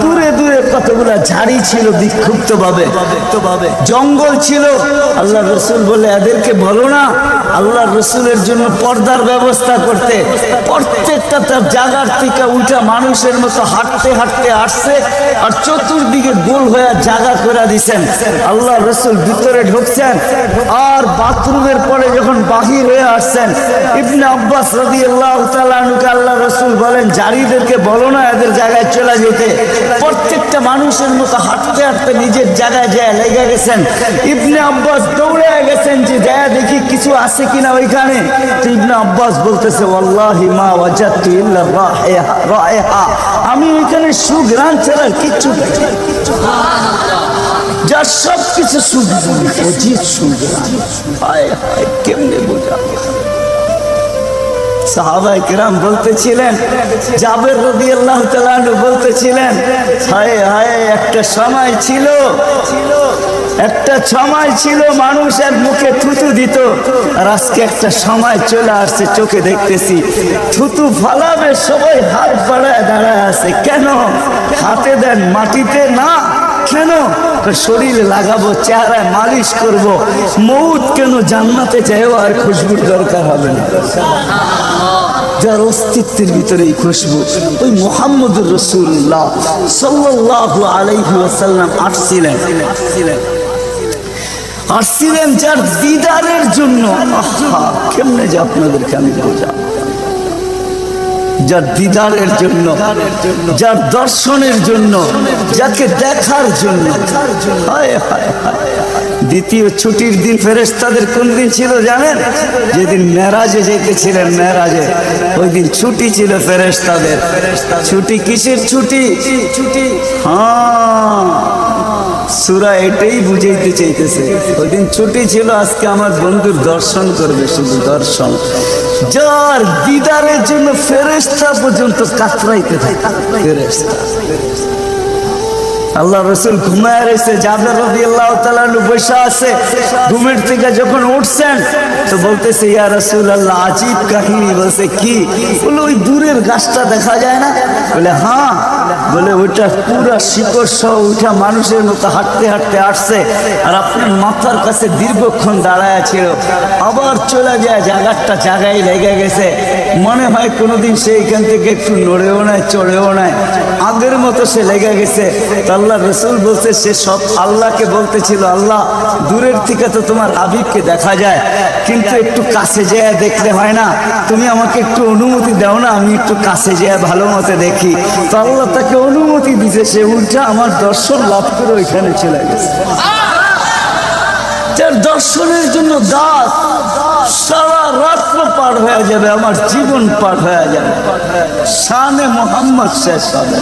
দূরে দূরে কতগুলা ঝাড়ি ছিল, বিক্ষুব্ধ ভাবে জঙ্গল ছিল। আল্লাহর রাসূল বলে এদেরকে বলো না আল্লাহর রাসূলের জন্য পর্দার ব্যবস্থা করতে। প্রত্যেকটা তার জায়গার থেকে উঠা মানুষের মতো হাঁটতে হাঁটতে আসছে, আর চতুর্দিকে গোল হয়ে জায়গা করে দিছেন। আল্লাহ রাসূল ভিতরে ঢুকছেন, আর বাথরুমের পরে যখন বাহির হয়ে আসছেন, ইবনে আব্বাস রাদিয়াল্লাহু তাআলা আনহুকে আল্লাহ রাসূল বলেন জারিদেরকে বলো না এদের জায়গায় চলে যেতে। প্রত্যেকটা মানুষের মতো হাঁটতে হাঁটতে নিজের জায়গায় যায় লেগে গেছেন। ইবনে আব্বাস দৌড়ে গেছেন যে যায় দেখি কিছু আছে কিনা ওইখানে। তো ইবনে আব্বাস বলতেছে ওয়াল্লাহি মা ওয়াজাদতু ইল্লা রাইহা, আমি ওইখানে সুঘ্রাণ ছাড়া কিচ্ছু পাইনি। যার সব কিছু সুঘ্রাণ, অজিত সুঘ্রাণ। হায় হায়, কেমনে বোঝা। সাহাবায়ে কেরাম বলতেছিলেন, জাবের রাদিয়াল্লাহু তাআলা আনহু বলতেছিলেন, হায় হায় একটা সময় ছিল মানুষের মুখে থুতু দিত, আর আজকে একটা সময় চলে আসছে চোখে দেখতেছি থুতু ফালাবে সবাই হাত বাড়ায় দাঁড়ায় আছে। কেন? হাতে দেন মাটিতে না, কেন? শরীরে লাগাবো, চেহারায় মালিশ করব। মৌত কেন? জান্নাতে যাইও আর খুশবুর দরকার হবে না। যার অস্তিত্বের ভিতরে এই খুশবু, ওই মুহাম্মদুর রাসূলুল্লাহ সাল্লাল্লাহু আলাইহি ওয়াসাল্লাম আসছিলেন যার দিদারের জন্য। কেমনে যে আপনাদেরকে আমি বোঝাবো, যার দিদারের জন্য, যার দর্শনের জন্য, যাকে দেখার জন্য। হায় হায় হায়। দ্বিতীয় ছুটির দিন ফেরেশতাদের কোন দিন ছিল জানেন? যেদিন মেরাজে যেতেছিলেন, মেরাজে ওই দিন ছুটি ছিল ফেরেশতাদের। ছুটি কিসের ছুটি? হ্যাঁ, সূরা এটাই বুঝাইতে চাইতেছে। ওই দিন ছুটি ছিল, আজকে আমার বন্ধুর দর্শন করবে, শুধু দর্শন। যার দিদারের জন্য ফেরেশতা পর্যন্ত কাতরাইতে থাকে। ফেরেশতা, আল্লাহ রাসূল ঘুমায় রয়েছে, জাবের রাদিয়াল্লাহু তাআলা আনহু বসে আছে। ঘুমের থেকে যখন উঠছেন তো বলতেছে, ইয়া রাসূলুল্লাহ, আজীব কাহিনী। বলছে কি? বলে ওই দূরের গাছটা দেখা যায় না? বলে হ্যাঁ। বলে ওইটা পুরা শিকড় সহ উঠা মানুষের মতো হাঁটতে হাঁটতে আসছে, আর আপনার মাথার কাছে দীর্ঘক্ষণ দাঁড়ায় ছিল, আবার চলে যায়, জায়গায় লেগে গেছে। মনে হয় কোনোদিন সে এখান থেকে একটু নড়েও নাই, চড়েও নাই, আগের মতো সে লেগে গেছে। আল্লাহ রাসূল বলছে, সে সব আল্লাহকে বলতেছিল, আল্লাহ দূরের থেকে তো তোমার হাবিবকে দেখা যায়, কিন্তু একটু কাছে যেয়ে দেখলে হয় না? তুমি আমাকে একটু অনুমতি দাও না, আমি একটু কাছে যেয়ে ভালো মতো দেখি। তো আল্লাহ তাকে অনুমতি দিছে, সে উল্টা আমার দর্শন লাভ করে ওইখানে চলে গেছে। যার দর্শনের জন্য গাছ সারা রাত্র পার হয়ে যাবে, আমার জীবন পার হয়ে যাবে, শানে মুহাম্মদ শেষ হবে।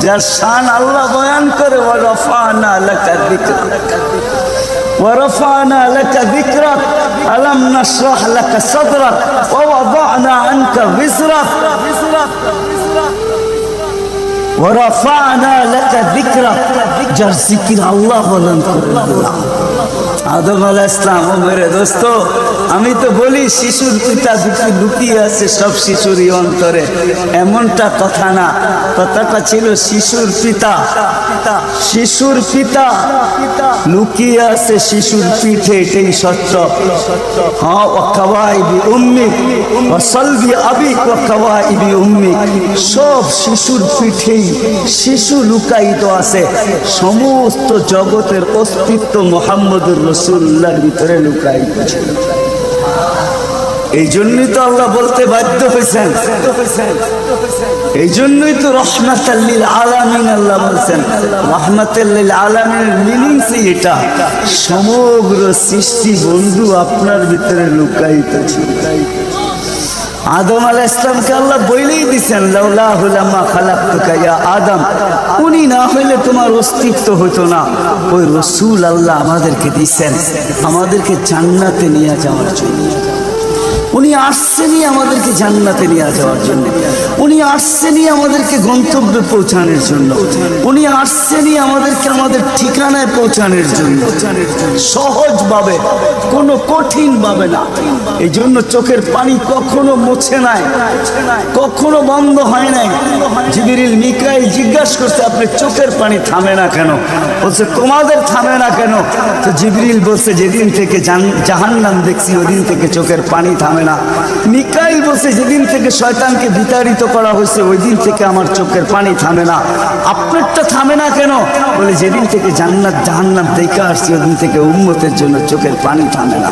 যার শান আল্লাহ বয়ান করে, ওয়ারাফানা লাকা যিকরাক, ওয়ারাফানা লাকা যিকরাক, আলাম নাশরাহ লাকা সাদরাক, ওয়া ওয়াদানা আনকা বিজরাক, ওয়ারাফানা লাকা যিকরাক। যার জিকির আল্লাহ বলেন করে। আদম আলাইহিস সালাম, ও মেরে দোস্ত, আমি তো বলি শিশুর পিতা লুকিয়ে আছে সব শিশুরই অন্তরে, এমনটা কথা না। কথাটা ছিল শিশুর পিতা, শিশুর পিতা লুকিয়ে আছে শিশুর পিঠে, এটাই সত্য। হ্যাঁ, ওয়া কাওয়াইবি উম্মিক ওয়া সালবি আবিক ওয়া কাওয়াইবি উম্মিক। সব শিশুর পিঠেই শিশু লুকায়িত আছে। সমস্ত জগতের অস্তিত্ব মুহাম্মদুর রাসূলুল্লাহর ভিতরে লুকায়িত ছিল। এই জন্যই তো আল্লাহ বলতে বাধ্য হয়েছেন, এই জন্যই তো রহমাতাল লিল আলামিন আল্লাহ বলছেন। রহমাতাল লিল আলামিনের মিনিংস এটা, সমগ্র সৃষ্টি বন্ধু আপনার ভিতরে লুকায়িত ছিল। আদম আলাইহিস সালামকে আল্লাহ বলেই দিয়েছেন, লাউলাহু লামা খালাকতুকা ইয়া আদম, উনি না হইলে তোমার অস্তিত্ব হতো না। ওই রাসূল আল্লাহ আমাদেরকে দিয়েছেন, আমাদেরকে জান্নাতে নিয়ে যাওয়ার জন্য। উনি আসছেনই আমাদেরকে জান্নাতে নিয়ে যাওয়ার জন্য, উনি আসছেনই আমাদেরকে গন্তব্যে পৌঁছানোর জন্য, উনি আসছেনই আমাদেরকে আমাদের ঠিকানায় পৌঁছানোর জন্য, সহজভাবে, কোনো কঠিন ভাবে না। এই জন্য চোখের পানি কখনো মুছে নাই, কখনো বন্ধ হয় নাই। জিবরিল মিকাইল জিজ্ঞাসা করছে, আপনি চোখের পানি থামে না কেন? বলছে তোমাদের থামে না কেন? তো জিবরিল বলছে, যেদিন থেকে জাহান্নাম দেখছি ওদিন থেকে চোখের পানি থামে না। মিকাইল বলছে, যেদিন থেকে শয়তানকে বিতাড়িত করা হয়েছে ওই দিন থেকে আমার চোখের পানি থামে না। আপনারটা থামে না কেন? বলে, যেদিন থেকে জান্নাত জাহান্নাম দেখে আসছি ওদিন থেকে উম্মতের জন্য চোখের পানি থামে না।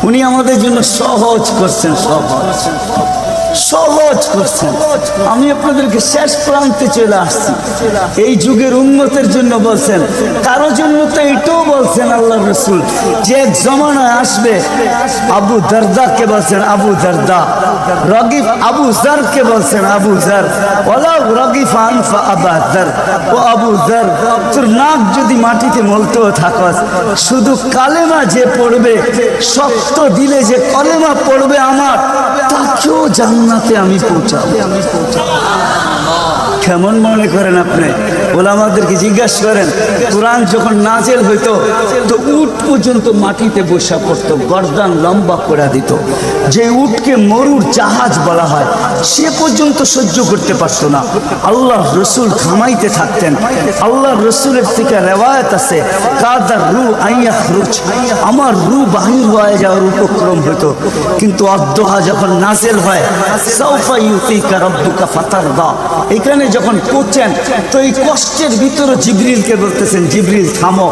উনি আমাদের জন্য সহজ করছেন, সহজ। সহজ করছেন। আমি আপনাদেরকে শেষ প্রান্তে চলে আসছি। এই যুগের উম্মতের জন্য বলছেন, কারো জন্য তো এটাও বলছেন আল্লাহ রসুল যে এক জমানায় আসবে। আবু দারদাকে বলছেন আবু দারদা, রগিফ আবু জারকে বলছেন আবু জার, ওলা রগিফ আনফা আবা জার, ও আবু জার তোর নাক যদি মাটিতে মলতেও থাকস, শুধু কালেমা যে পড়বে, শক্ত দিলে যে কলেমা পড়বে আমার, তাকেও জান্নাতে আমি পৌঁছাবো। কেমন মনে করেন আপনি? ওলামাদেরকে জিজ্ঞাসা করেন, কোরআন যখন নাজেল হইতো তো উট পর্যন্ত মাটিতে বসা পড়তো, গর্দান লম্বা করে দিত। যে উটকে মরুর জাহাজ বলা হয় সে পর্যন্ত সহ্য করতে পারতো না। আল্লাহ রসুল ঘামাইতে থাকতেন। আল্লাহ রসুলের থেকে রেওয়ায়ত আছে, কাদার রু আইয়া রুচ, আমার রু বাহির হয়ে যাওয়ার উপক্রম হতো। কিন্তু অদ্দোহা যখন নাজেল হয়, সাউফা ইউতিকা রাব্বুকা ফাতারদা, এখানে যখন পৌঁছেন তো এই কষ্টের ভিতরে জিবরিলকে বলতেছেন, জিবরিল থামো,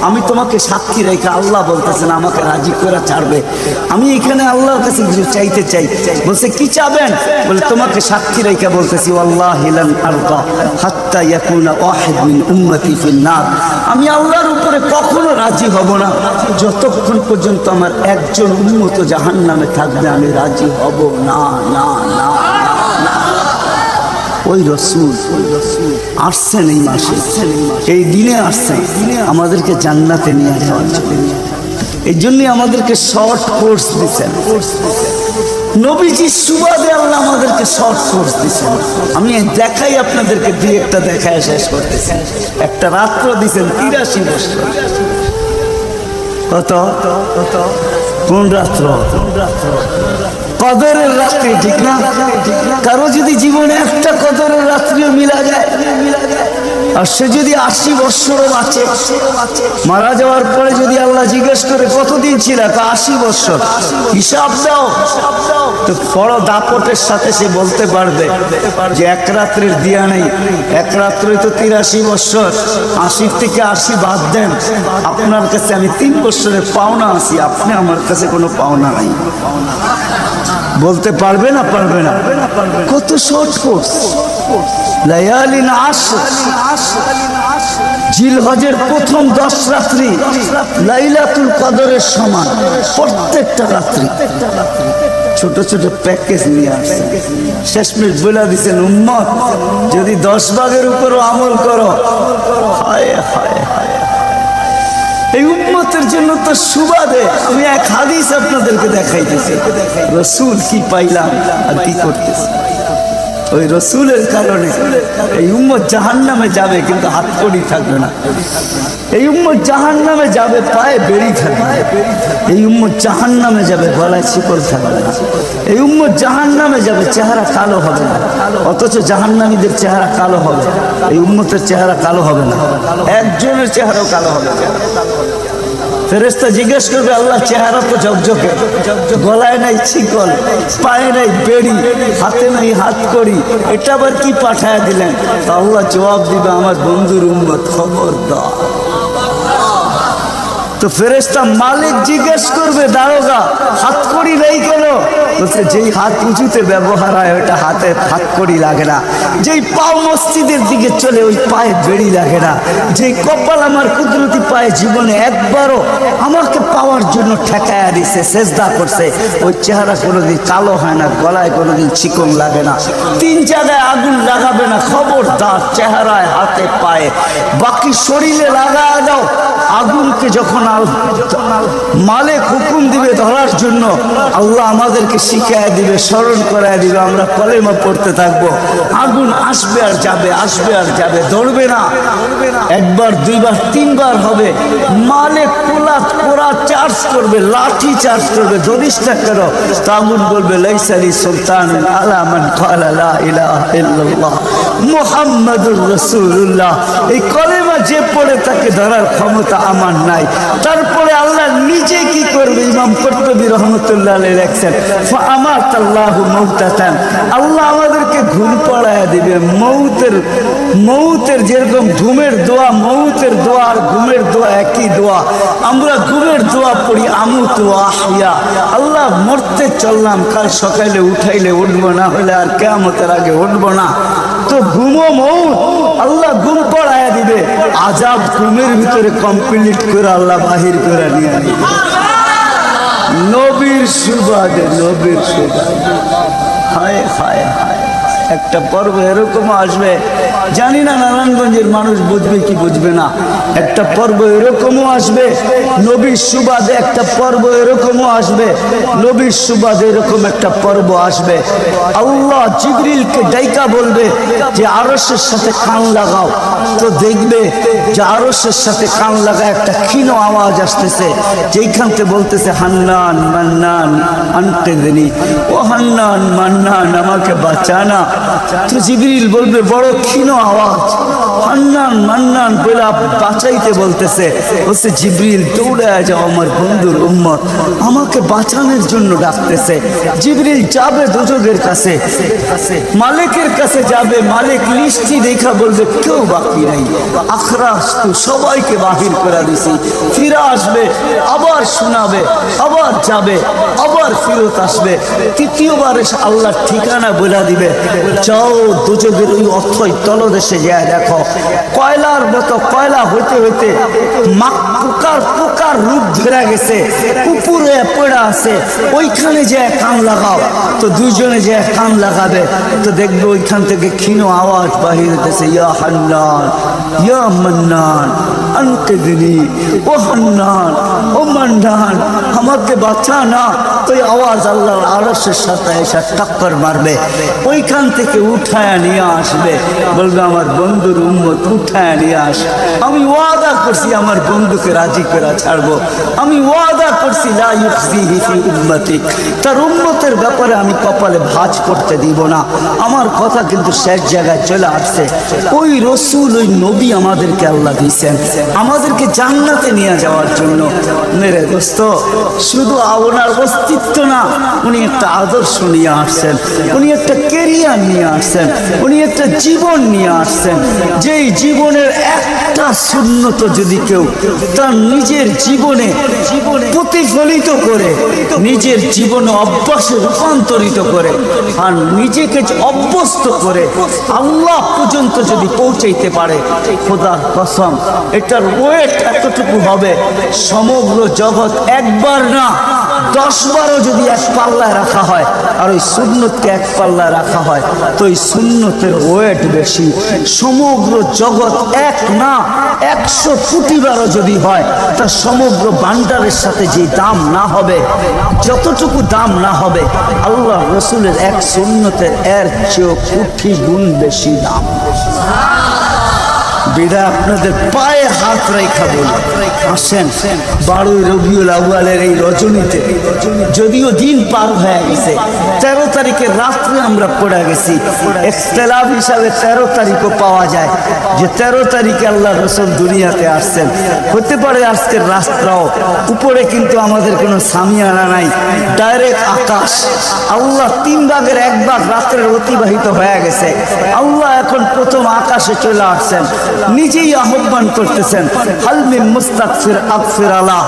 আমি তোমাকে সাক্ষী রেখে, আল্লাহ বলতেছেন আমাকে রাজি করে ছাড়বে। আমি এখানে আল্লাহর কাছে কিছু চাইতে চাই। বলছে কি চাবেন? বলে তোমাকে সাক্ষী রেখে বলতেছি, ওয়াল্লাহি লান আরদা হাত্তা ইয়াকুনা ওয়াহিদ মিন উম্মতি ফিন নার, আমি আল্লাহর উপরে কখনো রাজি হব না যতক্ষণ পর্যন্ত আমার একজন উম্মত জাহান্নামে থাকবে, আমি রাজি হব না। না না না। ওই রসুল আসছেন এই মাসে, এই দিনে আসছেন আমাদেরকে জান্নাতে নিয়ে যাওয়ার জন্য। এই জন্যই আমাদেরকে শর্ট কোর্স দিচ্ছেন। নবীজির সুবাদে আল্লাহ আমাদেরকে শর্ট কোর্স দিচ্ছেন। আমি দেখাই আপনাদেরকে, দুই একটা দেখায় শেষ করতেছি। একটা রাত্র দিচ্ছেন 83 বছর। কত? কোন রাত্র? কদরের রাত্রি, ঠিক না? কারো যদি জীবনে একটা কদরের রাত্রিও মিলা যায়, আর সে যদি 80 বৎসরও বাঁচে, মারা যাওয়ার পরে যদি আল্লাহ জিজ্ঞেস করে কতদিন ছিল, 80 বৎসর, হিসাব দাও, তো বড় দাপটের সাথে সে বলতে পারবে যে এক রাত্রের দিয়া নেই, এক রাত্রই তো 83 বৎসর, 80 থেকে 80 বাদ দেন, আপনার কাছে আমি 3 বৎসরের পাওনা আছি, আপনি আমার কাছে কোনো পাওনা নাই। বলতে পারবে না? পারবে না। কত শর্ট কোর্স। লায়ালিন আশর, জিলহজের প্রথম 10 রাত্রি লাইলাতুল কদরের সমান, প্রত্যেকটা রাত্রি ছোট ছোট প্যাকেজ নিয়ে আসছে। শেষমেশ বলে দিচ্ছেন, উম্মত যদি 10 ভাগের উপরও আমল করো, হায় হায় হায়, এই উম্মতের জন্য তো সুবাদে আমি এক হাদিস আপনাদেরকে দেখাইতেছি। রসুল কি পাইলাম আর কি করতেছি, ওই রসুলের কারণে এই উম্মত জাহান্নামে যাবে, কিন্তু হাতকড়ি থাকবে না। এই উম্মত জাহান্নামে যাবে, পায়ে বেড়ি থাকবে। এই উম্মত জাহান্নামে যাবে, গলায় শিকল থাকবে না। এই উম্মত জাহান্নামে যাবে, চেহারা কালো হবে না। অথচ জাহান্নামীদের চেহারা কালো হবে, এই উম্মতের চেহারা কালো হবে না। একজনের চেহারাও কালো হবে না। ফেরেশতা জিজ্ঞেস করবে, আল্লাহ চেহারা তো ঝকঝকে, গলায় নাই শিকল, পায়ে নাই বেড়ি, হাতে নাই হাতকড়ি, এটা আবার কি পাঠায় দিলেন? তা আল্লাহ জবাব দিবে, আমার বন্ধুর উম্মত, খবরদার। তো ফেরেশতা মালিক জিজ্ঞেস করবে, দারোগা হাতকড়ি নেই কেন? বলছে, যেই হাত উঁচুতে ব্যবহার হয় ওইটা হাতে হাতকড়ি লাগে না, যেই পাও মসজিদের দিকে চলে ওই পায়ে বেড়ি লাগে না, যেই কপাল আমার কুদরতি পায়ে জীবনে একবারও আমাকে পাওয়ার জন্য ঠেকায়া দিছে, সেজদা করছে, ওই চেহারা কোনোদিন কালো হয় না, গলায় কোনোদিন চিকন লাগে না, 3 জায়গায় আগুন লাগাবে না, খবরদার। চেহারায়, হাতে, পায়ে, বাকি শরীরে লাগায় দাও। আগুনকে যখন মালিক হুকুম দিবে ধরার জন্য, আল্লাহ আমাদেরকে শিখায় দিবে, স্মরণ করায় দিবে, আমরা কলেমা পড়তে থাকবো। আগুন আসবে আর যাবে, আসবে আর যাবে, ধরবে না। একবার, দুইবার, 3 বার হবে। মালিক কোরা চার্জ করবে, লাঠি চার্জ করবে, ধরিস না কেন? আগুন বলবে, লাইসালি সুলতান আলা মান ক্বালা লা ইলাহা ইল্লাল্লাহ মুহাম্মাদুর রাসূলুল্লাহ। এই কলেমা যে পড়ে তাকে ধরার ক্ষমতা আমার নাই। তারপরে আল্লাহ নিজে কি করবে? ইমাম কুরতুবী রহমতুল্লাহ আলাইহি লেখছেন, ফাআমাতাল্লাহু মাউতাতান, আল্লাহ আমাদেরকে ঘুম পড়ায়া দিবে। মৌতের যেরকম ঘুমের দোয়া, মৌতের দোয়া আর ঘুমের দোয়া একই দোয়া। আমরা ঘুমের দোয়া পড়ি আমুতু আহইয়া, আল্লাহ মরতে চললাম, কাল সকালে উঠাইলে উঠবো, না হলে আর কিয়ামতের আগে উঠবো না। তো ঘুমো মৌত, আল্লাহ ঘুম পড়ায়া দিবে। আজাব ঘুমের ভিতরে কমপ্লিট করে আল্লাহ বাহির করে নিয়ে দিবে। নবীর সুবাদে, নবীর সুবাদে। হায় হায় হায়, একটা পর্ব এরকম আসবে, জানি না নারায়ণগঞ্জের মানুষ বুঝবে কি বুঝবে না। একটা পর্ব এরকমও আসবে নবীর সুবাদে, একটা পর্ব এরকমও আসবে নবীর সুবাদে, এরকম একটা পর্ব আসবে। আল্লাহ জিবরিলকে ডাইকা বলবে যে আরশের সাথে কান লাগাও, তো দেখবে যে আরশের সাথে কান লাগা একটা ক্ষীণ আওয়াজ আসতেছে, যেইখান থেকে বলতেছে হান্নান মান্নান আনকিযনি, ও হান্নান মান্নান আমাকে বাঁচানা। তো জিবরিল বলবে বড় ক্ষীণ আওয়াজ, হান্নান মান্নান বলে বাঁচাইতে বলতেছে। বলছে জিবরিল দৌড়ায় যাও, আমার বন্ধুর উম্মত আমাকে বাঁচানোর জন্য ডাকতেছে। জিবরিল যাবে দোজখের কাছে, মালিকের কাছে যাবে। মালিক লিস্টি দেখা বলবে কেউ বাকি নাই, আখরাস তো সবাইকে বাহির করে দিছি। ফিরে আসবে, আবার শোনাবে, আবার যাবে, আবার ফিরত আসবে। তৃতীয়বার এসে আল্লাহর ঠিকানা বলে দিবে, যাও দোজখের ওই অথই তলদেশে যায় দেখো, কয়লার মতো কয়লা হইতে হইতে পোকার রূপ ধরে গেছে, উপরে পড়ে আছে, ওইখানে যে কান লাগাও। তো দুইজনে যে কান লাগাবে, তো দেখবে ওইখান থেকে ক্ষীণ আওয়াজ বাহির হইতেছে, ইয়া হান্নান ইয়া মান্নান আনকিযনি, ও হান্নান ও মান্নান আমাকে বাঁচা না। তো এই আওয়াজ আল্লাহর আরশের সাথে এসে টক্কর মারবে, ওইখান থেকে উঠায় নিয়ে আসবে। বলবে আমার বন্ধুর উম্মত উঠায় নিয়ে আস, আমি ওয়াদা করছি আমার বন্ধুকে রাজি করে ছাড়বো, আমি ওয়াদা করছি লা ইউখজিহি ফি উম্মতি, তার উম্মতের ব্যাপারে আমি কপালে ভাঁজ করতে দিব না। আমার কথা কিন্তু শেষ জায়গায় চলে আসছে। ওই রসুল, ওই নবী আমাদেরকে আল্লাহ দিয়েছেন আমাদেরকে জান্নাতে নিয়ে যাওয়ার জন্য। মেরে দোস্ত, শুধু ওনার অস্তিত্ব না, উনি একটা আদর্শ নিয়ে আসছেন, উনি একটা কেরিয়ার নিয়ে আসছেন, উনি একটা জীবন নিয়ে আসছেন। যেই জীবনের একটা সুন্নত যদি কেউ তার নিজের জীবনে প্রতিফলিত করে, নিজের জীবনে অভ্যাসে রূপান্তরিত করে, আর নিজেকে অভ্যস্ত করে আল্লাহ পর্যন্ত যদি পৌঁছাইতে পারে, খোদার কসম এটার ওয়েট এতটুকু হবে, সমগ্র জগৎ একবার না 10 বারও যদি এক পাল্লায় রাখা হয়, আর ওই সুন্নতকে এক পাল্লায় রাখা হয়, তো ওই সুন্নতের ওয়েট বেশি। সমগ্র জগৎ এক না 100 কোটি বারও যদি হয়, তার সমগ্র ভান্ডারের সাথে যে দাম না হবে, যতটুকু দাম না হবে, আল্লাহ রসুলের এক সুন্নতের এর চেয়েও কোটি গুণ বেশি দাম। বিদা আপনাদের পায়ে হাত রেখা বলি, আসেন 12 রবিউল আউয়ালের এই রজনীতে, যদিও দিন পার হয়ে গেছে, 13 তারিখের রাত্রে আমরা পড়ে গেছি। ইখতিলাফ হিসাবে 13 তারিখও পাওয়া যায়, যে 13 তারিখে আল্লাহ রসুল দুনিয়াতে আসছেন। হতে পারে আজকের রাস্তাও উপরে, কিন্তু আমাদের কোনো সামিয়ানা নাই, ডাইরেক্ট আকাশ। আল্লাহ 3 ভাগের 1 ভাগ রাত্রের অতিবাহিত হয়ে গেছে, আল্লাহ এখন প্রথম আকাশে চলে আসছেন, নিজেই আহ্বান করতেছেন, হালমি মুস্তাগফির আগফির আলা।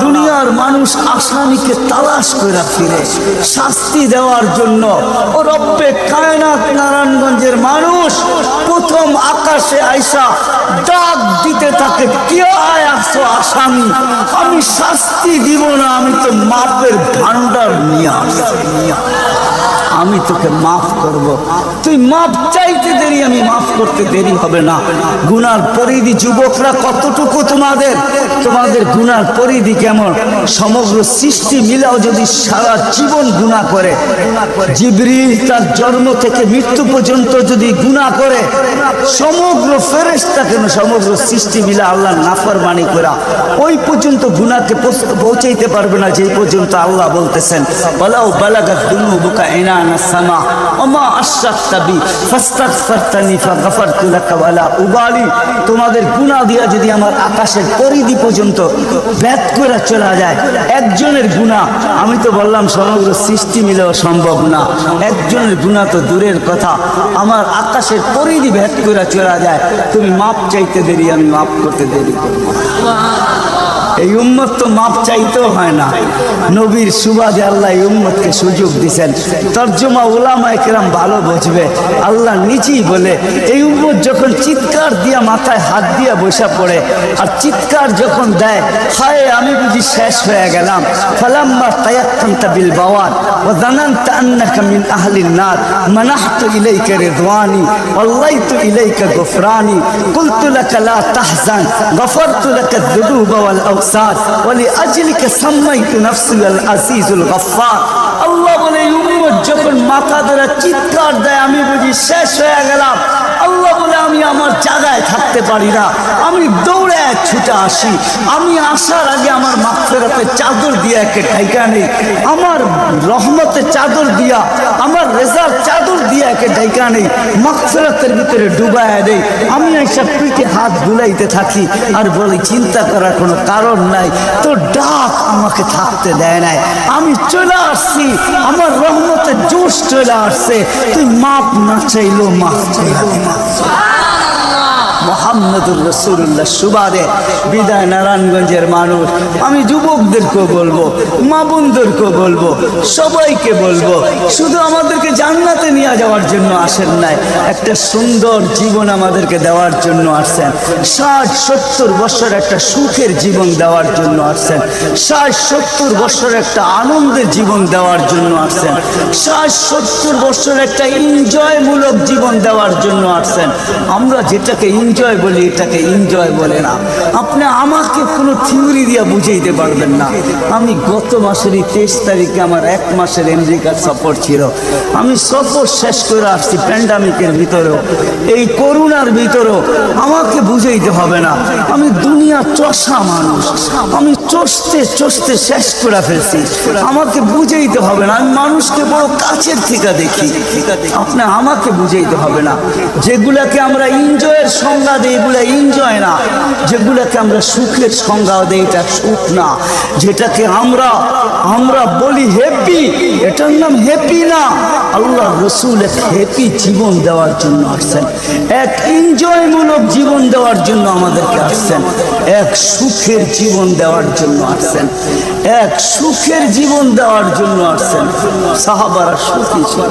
দুনিয়ার মানুষ আসামিকে তালাশ করে ফিরে শাস্তি দেওয়ার জন্য, ও রব্বে কায়নাত নারায়ণগঞ্জের মানুষ প্রথম আকাশে আইসা ডাক দিতে থাকে, কে আসো আসামি, আমি শাস্তি দিব না, আমি তো মাপের ভান্ডার নিয়ে আসছি, আমি তোকে মাফ করব। তুই মাফ চাইতে দেরি, আমি মাফ করতে দেরি হবে না। গুনার পরিধি যুবকরা কতটুকু তোমাদের গুনার পরিধি কেমন? সমগ্র সৃষ্টি মিলাও যদি সারা জীবন গুনাহ করে, জিবরিল তার জন্ম থেকে মৃত্যু পর্যন্ত যদি গুনাহ করে, সমগ্র ফেরেশতা কেন, সমগ্র সৃষ্টি মিলা আল্লাহর নাফরমানি করা ওই পর্যন্ত গুনাহকে পৌঁছাইতে পারবে না, যেই পর্যন্ত আল্লাহ বলতেছেন ওয়ালাউ বালাগাত দুনুবুকা ইনা আনানা সামা ওমা আশরাকতা বি ফাস্তাগফারতানি ফাগফারতু লাকা ওয়ালা উবালি। তোমাদের গুনাহ দিয়া যদি আমার আকাশের পরিধি পর্যন্ত ভেদ করে চলা যায়, একজনের গুনাহ, আমি তো বললাম সমগ্র সৃষ্টি মিলেও সম্ভব না, একজনের গুনাহ তো দূরের কথা, আমার আকাশের পরিধি ভেদ করে চলা যায়, তুমি মাপ চাইতে দেরি, আমি মাপ করতে দেরি করবো। এই উম্মত তো মাপ চাইতেও হয় না, নবীর সুবাদে আল্লাহ এই উম্মতকে সুযোগ দিয়েছেন। তর্জমা উলামায়ে কেরাম ভালো বুঝবে, আল্লাহ নিজেই বলে এই উম্মত যখন চিৎকার দিয়া মাথায় হাত দিয়া বসা পড়ে আর চিৎকার যখন দেয়, হায় আমি বুঝি শেষ হয়ে গেলাম, ফালাম্মা তায়াক্কানতা বিল বাওয়ার ওয়া যানানতা আন্নাকা মিন আহলিন নার মানাহতু ইলাইকা রিদওয়ানি ওয়াল্লাইতু ইলাইকা গফরানি কুলতু লাকা লা তাহজান গফরতু লাকা যুনুবা ওয়াল আওসাদ ওয়ালি আজলিকা সাম্মাইতু নাফসি আল আজিজুল গফফার। আল্লাহ বলে এই উম্মত যখন মাথা ধরে চিৎকার দেয়, আমি বুঝি শেষ হয়ে গেলাম, আল্লাহ বলে আমি আমার জায়গায় থাকতে পারি না, আমি দৌড়ে ছুটে আসি, আমি আসার আগে আমার মাগফিরাতের চাদর দিয়া একে ঢাকা নেই, আমার রহমতের চাদর দিয়া, আমার রেজার চাদর দিয়া একে ঢাকা নেই, মাগফিরাতের ভিতরে ডুবায়া দেই, আমি এইসব পিঠে হাত বুলাইতে থাকি আর বলি চিন্তা করার কোনো কারণ নাই, তোর ডাক আমাকে থাকতে দেয় নাই, আমি চলে আসছি, আমার রহমতের জোশ চলে আসছে, তুই মাপ না চাইলেও মাপ চাইলে মুহাম্মদুর রাসূলুল্লাহ সুবাদে বিদায় নারায়ণগঞ্জের মানুষ, আমি যুবকদেরকেও বলবো, মা বোনদেরকেও বলবো, সবাইকে বলবো, শুধু আমাদেরকে জান্নাতে নিয়ে যাওয়ার জন্য আসেন নাই, একটা সুন্দর জীবন আমাদেরকে দেওয়ার জন্য আসছেন, 60-70 বছর একটা সুখের জীবন দেওয়ার জন্য আসছেন, 60-70 বছর একটা আনন্দের জীবন দেওয়ার জন্য আসছেন, 60-70 বছর একটা এনজয়মূলক জীবন দেওয়ার জন্য আসছেন। আমরা যেটাকে এনজয় বলি এটাকে এনজয় বলে না। আপনি আমাকে কোনো থিওরি দিয়ে বুঝাইতে পারবেন না। আমি গত মাসেরই 23 তারিখে আমার 1 মাসের আমেরিকার সফর ছিল, আমি সফর শেষ করে আসছি প্যান্ডামিকের ভিতরেও, এই করোনার ভিতরেও, আমাকে বুঝাইতে হবে না, আমি দুনিয়া চষা মানুষ, আমি চষতে শেষ করে ফেলছি, আমাকে বুঝাইতে হবে না, আমি মানুষকে বড় কাছের থেকে দেখি, আপনি আমাকে বুঝাইতে হবে না। যেগুলাকে আমরা এনজয়ের সংজ্ঞা দেই এগুলো এনজয় না, যেগুলোকে আমরা সুখের সংজ্ঞা দেই এটা সুখ না, যেটাকে আমরা বলি হ্যাপি, এটার নাম হ্যাপি না। আল্লাহ রসুল এক হ্যাপি জীবন দেওয়ার জন্য আসছেন, এক এনজয়মূলক জীবন দেওয়ার জন্য আমাদেরকে আসছেন, এক সুখের জীবন দেওয়ার জন্য আসছেন, এক সুখের জীবন দেওয়ার জন্য আসছেন। সাহাবারা সুখী ছিল,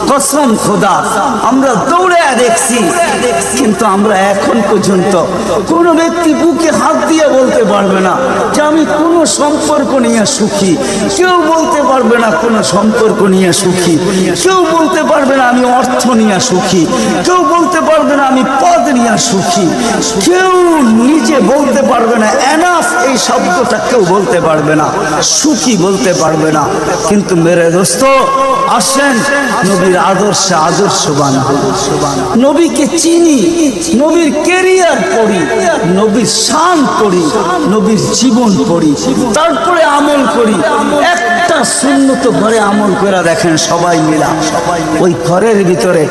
কসম খোদা, আমরা দৌড়ে দেখছি, কিন্তু আমরা এখন পর্যন্ত কোনো ব্যক্তি বুকে হাত দিয়ে বলতে পারবে না যে আমি কোনো সম্পর্ক নিয়ে সুখী, কেউ বলতে পারবে না কোনো সম্পর্ক নিয়ে সুখী, কেউ বলতে পারবে না আমি অর্থ নিয়ে সুখী, কেউ বলতে পারবে না আমি পদ নিয়ে সুখী, কেউ নিজে বলতে পারবে না এনাফ এই শব্দটা কেউ বলতে পারবে না, সুখী বলতে পারবে না। কিন্তু মেরে দোস্ত আসেন নবীর আদর্শে আদর্শবান, নবীকে চিনি, নবীর কেরিয়ার পড়ি, নবীর শান পড়ি, নবীর জীবন পড়ি, তারপরে আমল করি। একটা সুন্নত ঘরে আমল করে দেখেন সবাই মিলা, ওই ঘরের ভিতরে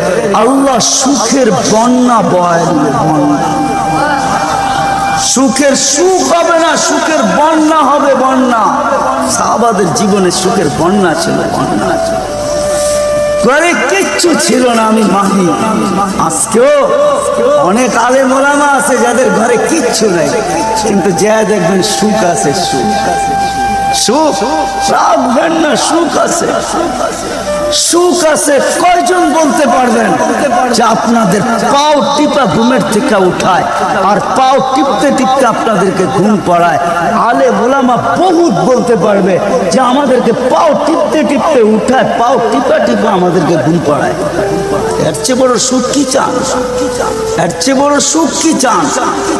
আল্লাহ সুখের বন্যা বয়, বন্যা, সুখের সুখ হবে না, সুখের বন্যা হবে, বন্যা। সাহাবাদের জীবনে সুখের বন্যা ছিল, বন্যা ছিল, ঘরে কিচ্ছু ছিল না, আমি মানি। আজকেও অনেক আলেম ওলামা আছে যাদের ঘরে কিচ্ছু নেই, কিন্তু যা দেখবেন সুখ আছে, সুখ, সুখ রাখবেন না, সুখ আছে, সুখ আছে। কয়জন বলতে পারবেন যে আপনাদের পাও টিপা ঘুমের থেকে উঠায় আর পাও টিপতে টিপতে আপনাদেরকে ঘুম পড়ায়? আলে ওলামা বহুত বলতে পারবে যে আমাদেরকে পাও টিপতে টিপতে উঠায়, পাও টিপা টিপা আমাদেরকে ঘুম পড়ায়। এর চেয়ে বড় সুখ কি চান? এর চেয়ে বড় সুখ কি চান?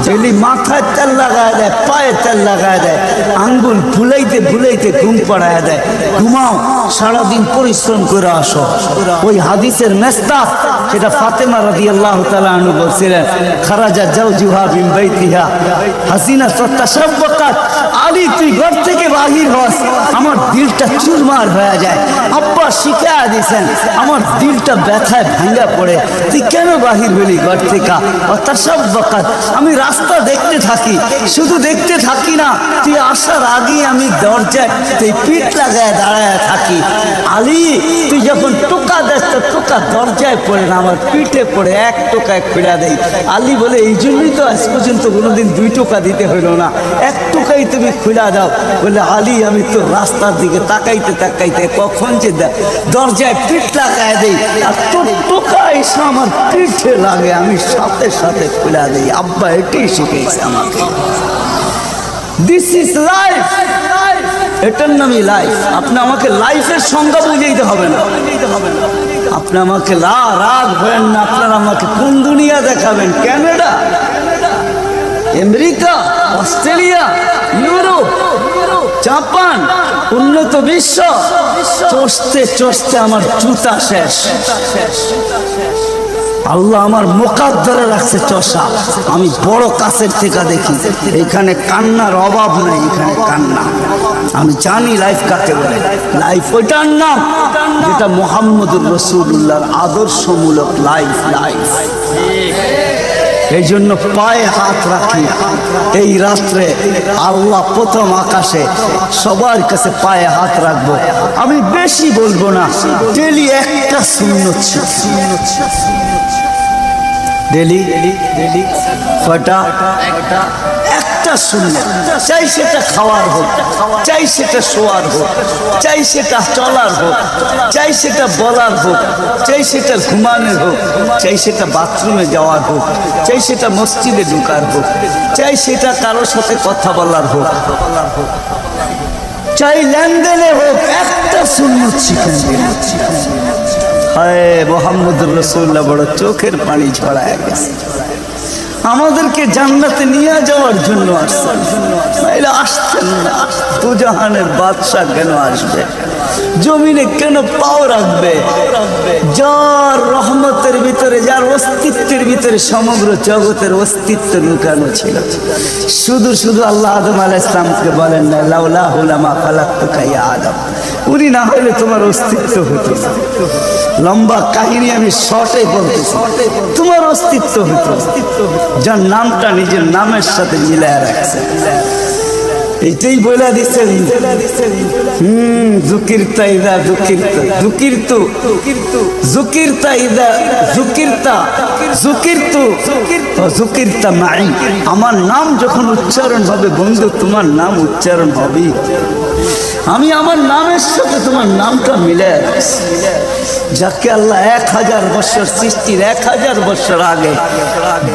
যেলি মাথায় তেল লাগায় দেয়, পায়ে তেল লাগায় দেয়, আঙ্গুল ভুলাইতে ভুলাইতে ঘুম পড়ায় দেয়। ঘুমাও, সারাদিন পরিশ্রম করে আসো। ওই হাদিসের মেস্তাক সেটা ফাতেমা রাদিয়াল্লাহু তাআলা আনহা বলছিলেন, খারাজা জাওজুহা মিন বাইতিহা হাসিনা তাশাব্বাকাত, আলী তুই ঘর থেকে বাহির হস, আমার দিলটা চুরমার হয়ে যায়। আব্বা শিখায়া দিয়েছেন, আমার দিলটা ব্যথায় ভাঙ্গা পড়ে, তুই কেন বাহির হলি ঘর থেকে? তাশাব্বাকাত, আমি রাস্তা দেখতে থাকি, শুধু দেখতে থাকি না, তুই আসার আগে আমি দরজায় তুই পিঠ লাগায় দাঁড়ায় থাকি। আলী তুই যখন টোকা দেস তো টোকা দরজায় পড়ে না, আমার পিঠে পড়ে, এক টোকায় খুলে দেই। আলী বলে এই জন্যই তো আজ পর্যন্ত কোনোদিন 2 টোকা দিতে হইল না, 1 টোকাই তুমি খুলে দাও। বলে আলী আমি তো রাস্তার দিকে তাকাইতে তাকাইতে কখন যে দরজায় পিঠ লাগায় দেই, আর তোর টোকা এসে আমার পিঠে লাগে, আমি সাথে সাথে খুলে দেই। আব্বা এটাই শিখেছে আমাকে। দিস ইজ লাইফ, এটার নামই লাইফ। আপনি আমাকে লাইফের সংজ্ঞা বুঝাইতে হবে না, আপনি আমাকে রাগ হবেন না। আপনারা আমাকে কোন দুনিয়া দেখাবেন? Canada, America, Australia, Europe, Japan, উন্নত বিশ্ব, চষতে চষতে আমার জুতা শেষ। আল্লাহ আমার মুকাদ্দারে রাখছে চষা। আমি বড় কাছের থেকে দেখি, এখানে কান্নার অভাব নাই, এখানে কান্না। আমি জানি লাইফ কাকে বলে। লাইফ ওইটার নাম যেটা মুহাম্মদুর রাসূলুল্লাহর আদর্শমূলক লাইফ। লাইফ এই জন্য পায়ে হাত রাখি। এই রাত্রে আল্লাহ প্রথম আকাশে সবার কাছে পায়ে হাত রাখবো। আমি বেশি বলবো না, ডেলি একটা সুন্নত ডেলি কয়টা? একটা সুন্নত, চাই সেটা খাওয়ার হোক, চাই সেটা শোয়ার হোক, চাই সেটা চলার হোক, চাই সেটা বলার হোক, চাই সেটা ঘুমানোর হোক, চাই সেটা বাথরুমে যাওয়ার হোক, চাই সেটা মসজিদে ঢোকার হোক, চাই সেটা কারোর সাথে কথা বলার হোক, চাই লেনদেনে হোক, একটা সুন্নত শিখেন। হায় মুহাম্মদুর রাসূলুল্লাহ বড় চোখের পানি ঝরায় গেছে। আমাদেরকে জান্নাতে নিয়ে যাওয়ার জন্য আসছেন, নাইলে আসতেন না। দুজাহানের বাদশাহ কেন আসবে? জমিনে কেন পাও রাখবে? যার রহমতের ভিতরে, যার অস্তিত্বের ভিতরে সমগ্র জগতের অস্তিত্ব লুকানো ছিল। শুধু শুধু আল্লাহ আদম আলাইহিস সালামকে বলেন না, লাউলাহু লামা খালাকতুকা ইয়া আদম, উনি না হলে তোমার অস্তিত্ব হতো না। লম্বা কাহিনী আমি শর্টে বলতেছি, তোমার অস্তিত্ব হতো, যার নামটা নিজের নামের সাথে মিলায় রাখছে। এইটাই বলে দিচ্ছেন, যুকিরতা ইদা যুকিরতা যুকিরতু যুকিরতা ইদা যুকিরতা যুকিরতু যুকিরতা মাই। আমার নাম যখন উচ্চারণ হবে বন্ধু, তোমার নাম উচ্চারণ হবে। আমি আমার নামের সাথে তোমার নামটা মিলে রাখছি। যাকে আল্লাহ 1000 বছর সৃষ্টির 1000 বছর আগে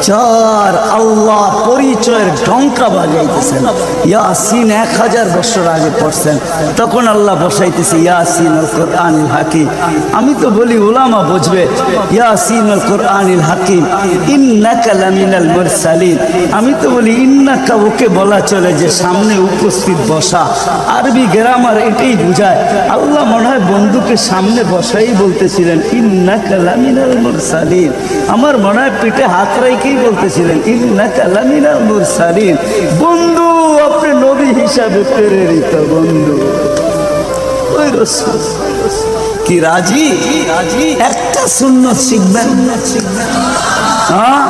যার আল্লাহ পরিচয়ের ডঙ্কা বাজাইতেছেন, ইয়াসিন 1000 বছর আগে পড়ছেন, তখন আল্লাহ বসাইতেছে ইয়াসিন আল কোরআনিল হাকিম। আমি তো বলি উলামা বুঝবে, ইয়াসিন আল কোরআনিল হাকিম ইন্নাকা লামিনাল মুরসালিন। আমি তো বলি ইন্নাকা ওকে বলা চলে যে সামনে উপস্থিত বসা, আরবি গ্রামার এটাই বুঝায়। আল্লাহ মনে হয় বন্ধুকে সামনে বসাই বলতেছিলেন ইন্নাকা লামিনাল মুরসালিন। আমার মনে হয় পিঠে হাত রাইকেই বলতেছিলেন ইন্নাকা লামিনাল মুরসালিন। বন্ধু আপনি নবী হিসাবে প্রেরিত বন্ধু। ওই রাসূল কি রাজি? একটা সুন্নত শিখবেন। হ্যাঁ,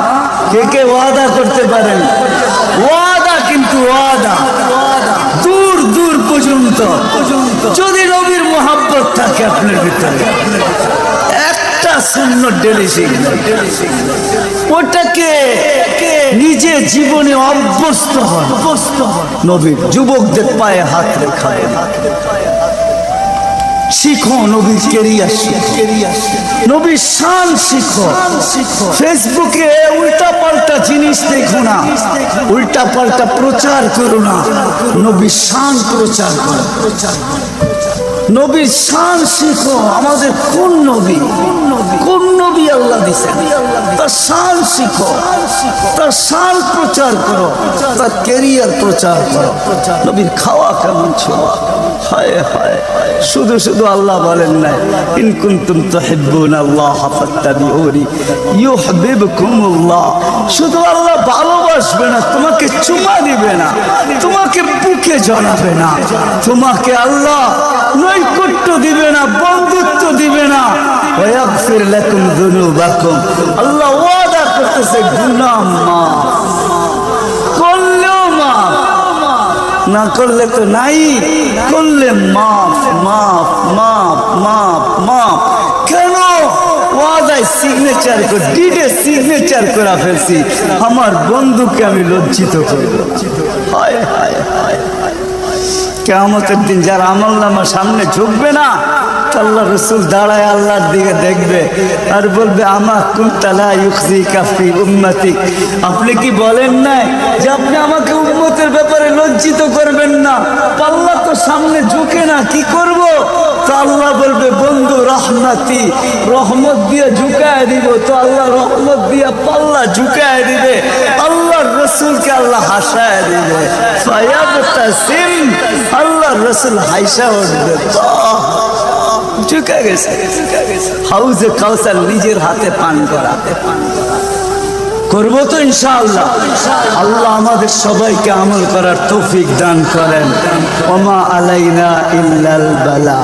কে কে ওয়াদা করতে পারেন? ওয়াদা, কিন্তু ওয়াদা দূর দূর পর্যন্ত। যদি নবীর মোহাব্বত থাকে আপনার ভিতরে, একটা সুন্নত ডেলি শিখবেন। ওটাকে নিজে জীবনে অভ্যস্ত হন। নবীর যুবকদের পায়ে হাত রেখাবেন, শিখো নবীর কেরিয়ার, নবীর শান শিখো। ফেসবুকে উল্টা পাল্টা জিনিস দেখো না, উল্টা পাল্টা প্রচার করো না, নবীর শান প্রচার করো। নবীর শান শিখো। আমাদের কোন নবী? কোন নবী আল্লাহ দিছেন, তার শান শিখো, তার শান প্রচার করো, তার ক্যারিয়ার প্রচার করো। নবীর খাওয়া কেমন ছিল, হায় হায়। শুধু শুধু আল্লাহ বলেন না, ইন কুনতুম তুহিব্বুনাল্লাহ ফাত্তাবিউনি ইউহিব্বুকুমুল্লাহ। শুধু আল্লাহ ভালোবাসবে না, তোমাকে চুমা দিবে না, তোমাকে বুকে জড়াবে না, তোমাকে আল্লাহ নৈকট্য দিবে না, বন্ধুত্ব দিবে না। ওয়াগফির লাকুম যুনুবাকুম, আল্লাহ ওয়াদা করতেছে গুনাহ মাফ করলেও মাফ, না করলে তো নাই, করলে মাফ মাফ মাফ মাফ মাফ। কেন? ওয়াদায় সিগনেচার করে, ডিডে সিগনেচার করে ফেলছি, আমার বন্ধুকে আমি লজ্জিত করব। হায় হায় হায়। কিয়ামতের দিন যার আমলনামা সামনে ঝুঁকবে না, আল্লাহ রসুল দাঁড়ায় আল্লাহর দিকে দেখবে আর বলবে, আমা কুনতা লা ইউখজিকা ফি উম্মতিক, আপনি কি বলেন না যে আপনি আমাকে উম্মতের ব্যাপারে লজ্জিত করবেন না? পাল্লা তো সামনে ঝুঁকে না, কি করব? তো আল্লাহ বলবে, বন্ধু রহমতি, রহমত দিয়ে ঝুঁকায় দিব। তো আল্লাহ রহমত দিয়ে পাল্লা ঝুঁকায় দিবে, আল্লাহর রসুলকে আল্লাহ হাসায় দিবে। ফায়াবতাসিম, আল্লাহর রসুল হাইসা উঠবে, ঝুঁকে গেছে। হাউজে কাউসার নিজের হাতে পান করা করবো তো ইনশাআল্লাহ। আল্লাহ আমাদের সবাইকে আমল করার তৌফিক দান করেন। ওমা আলাইনা ইল্লাল বালা।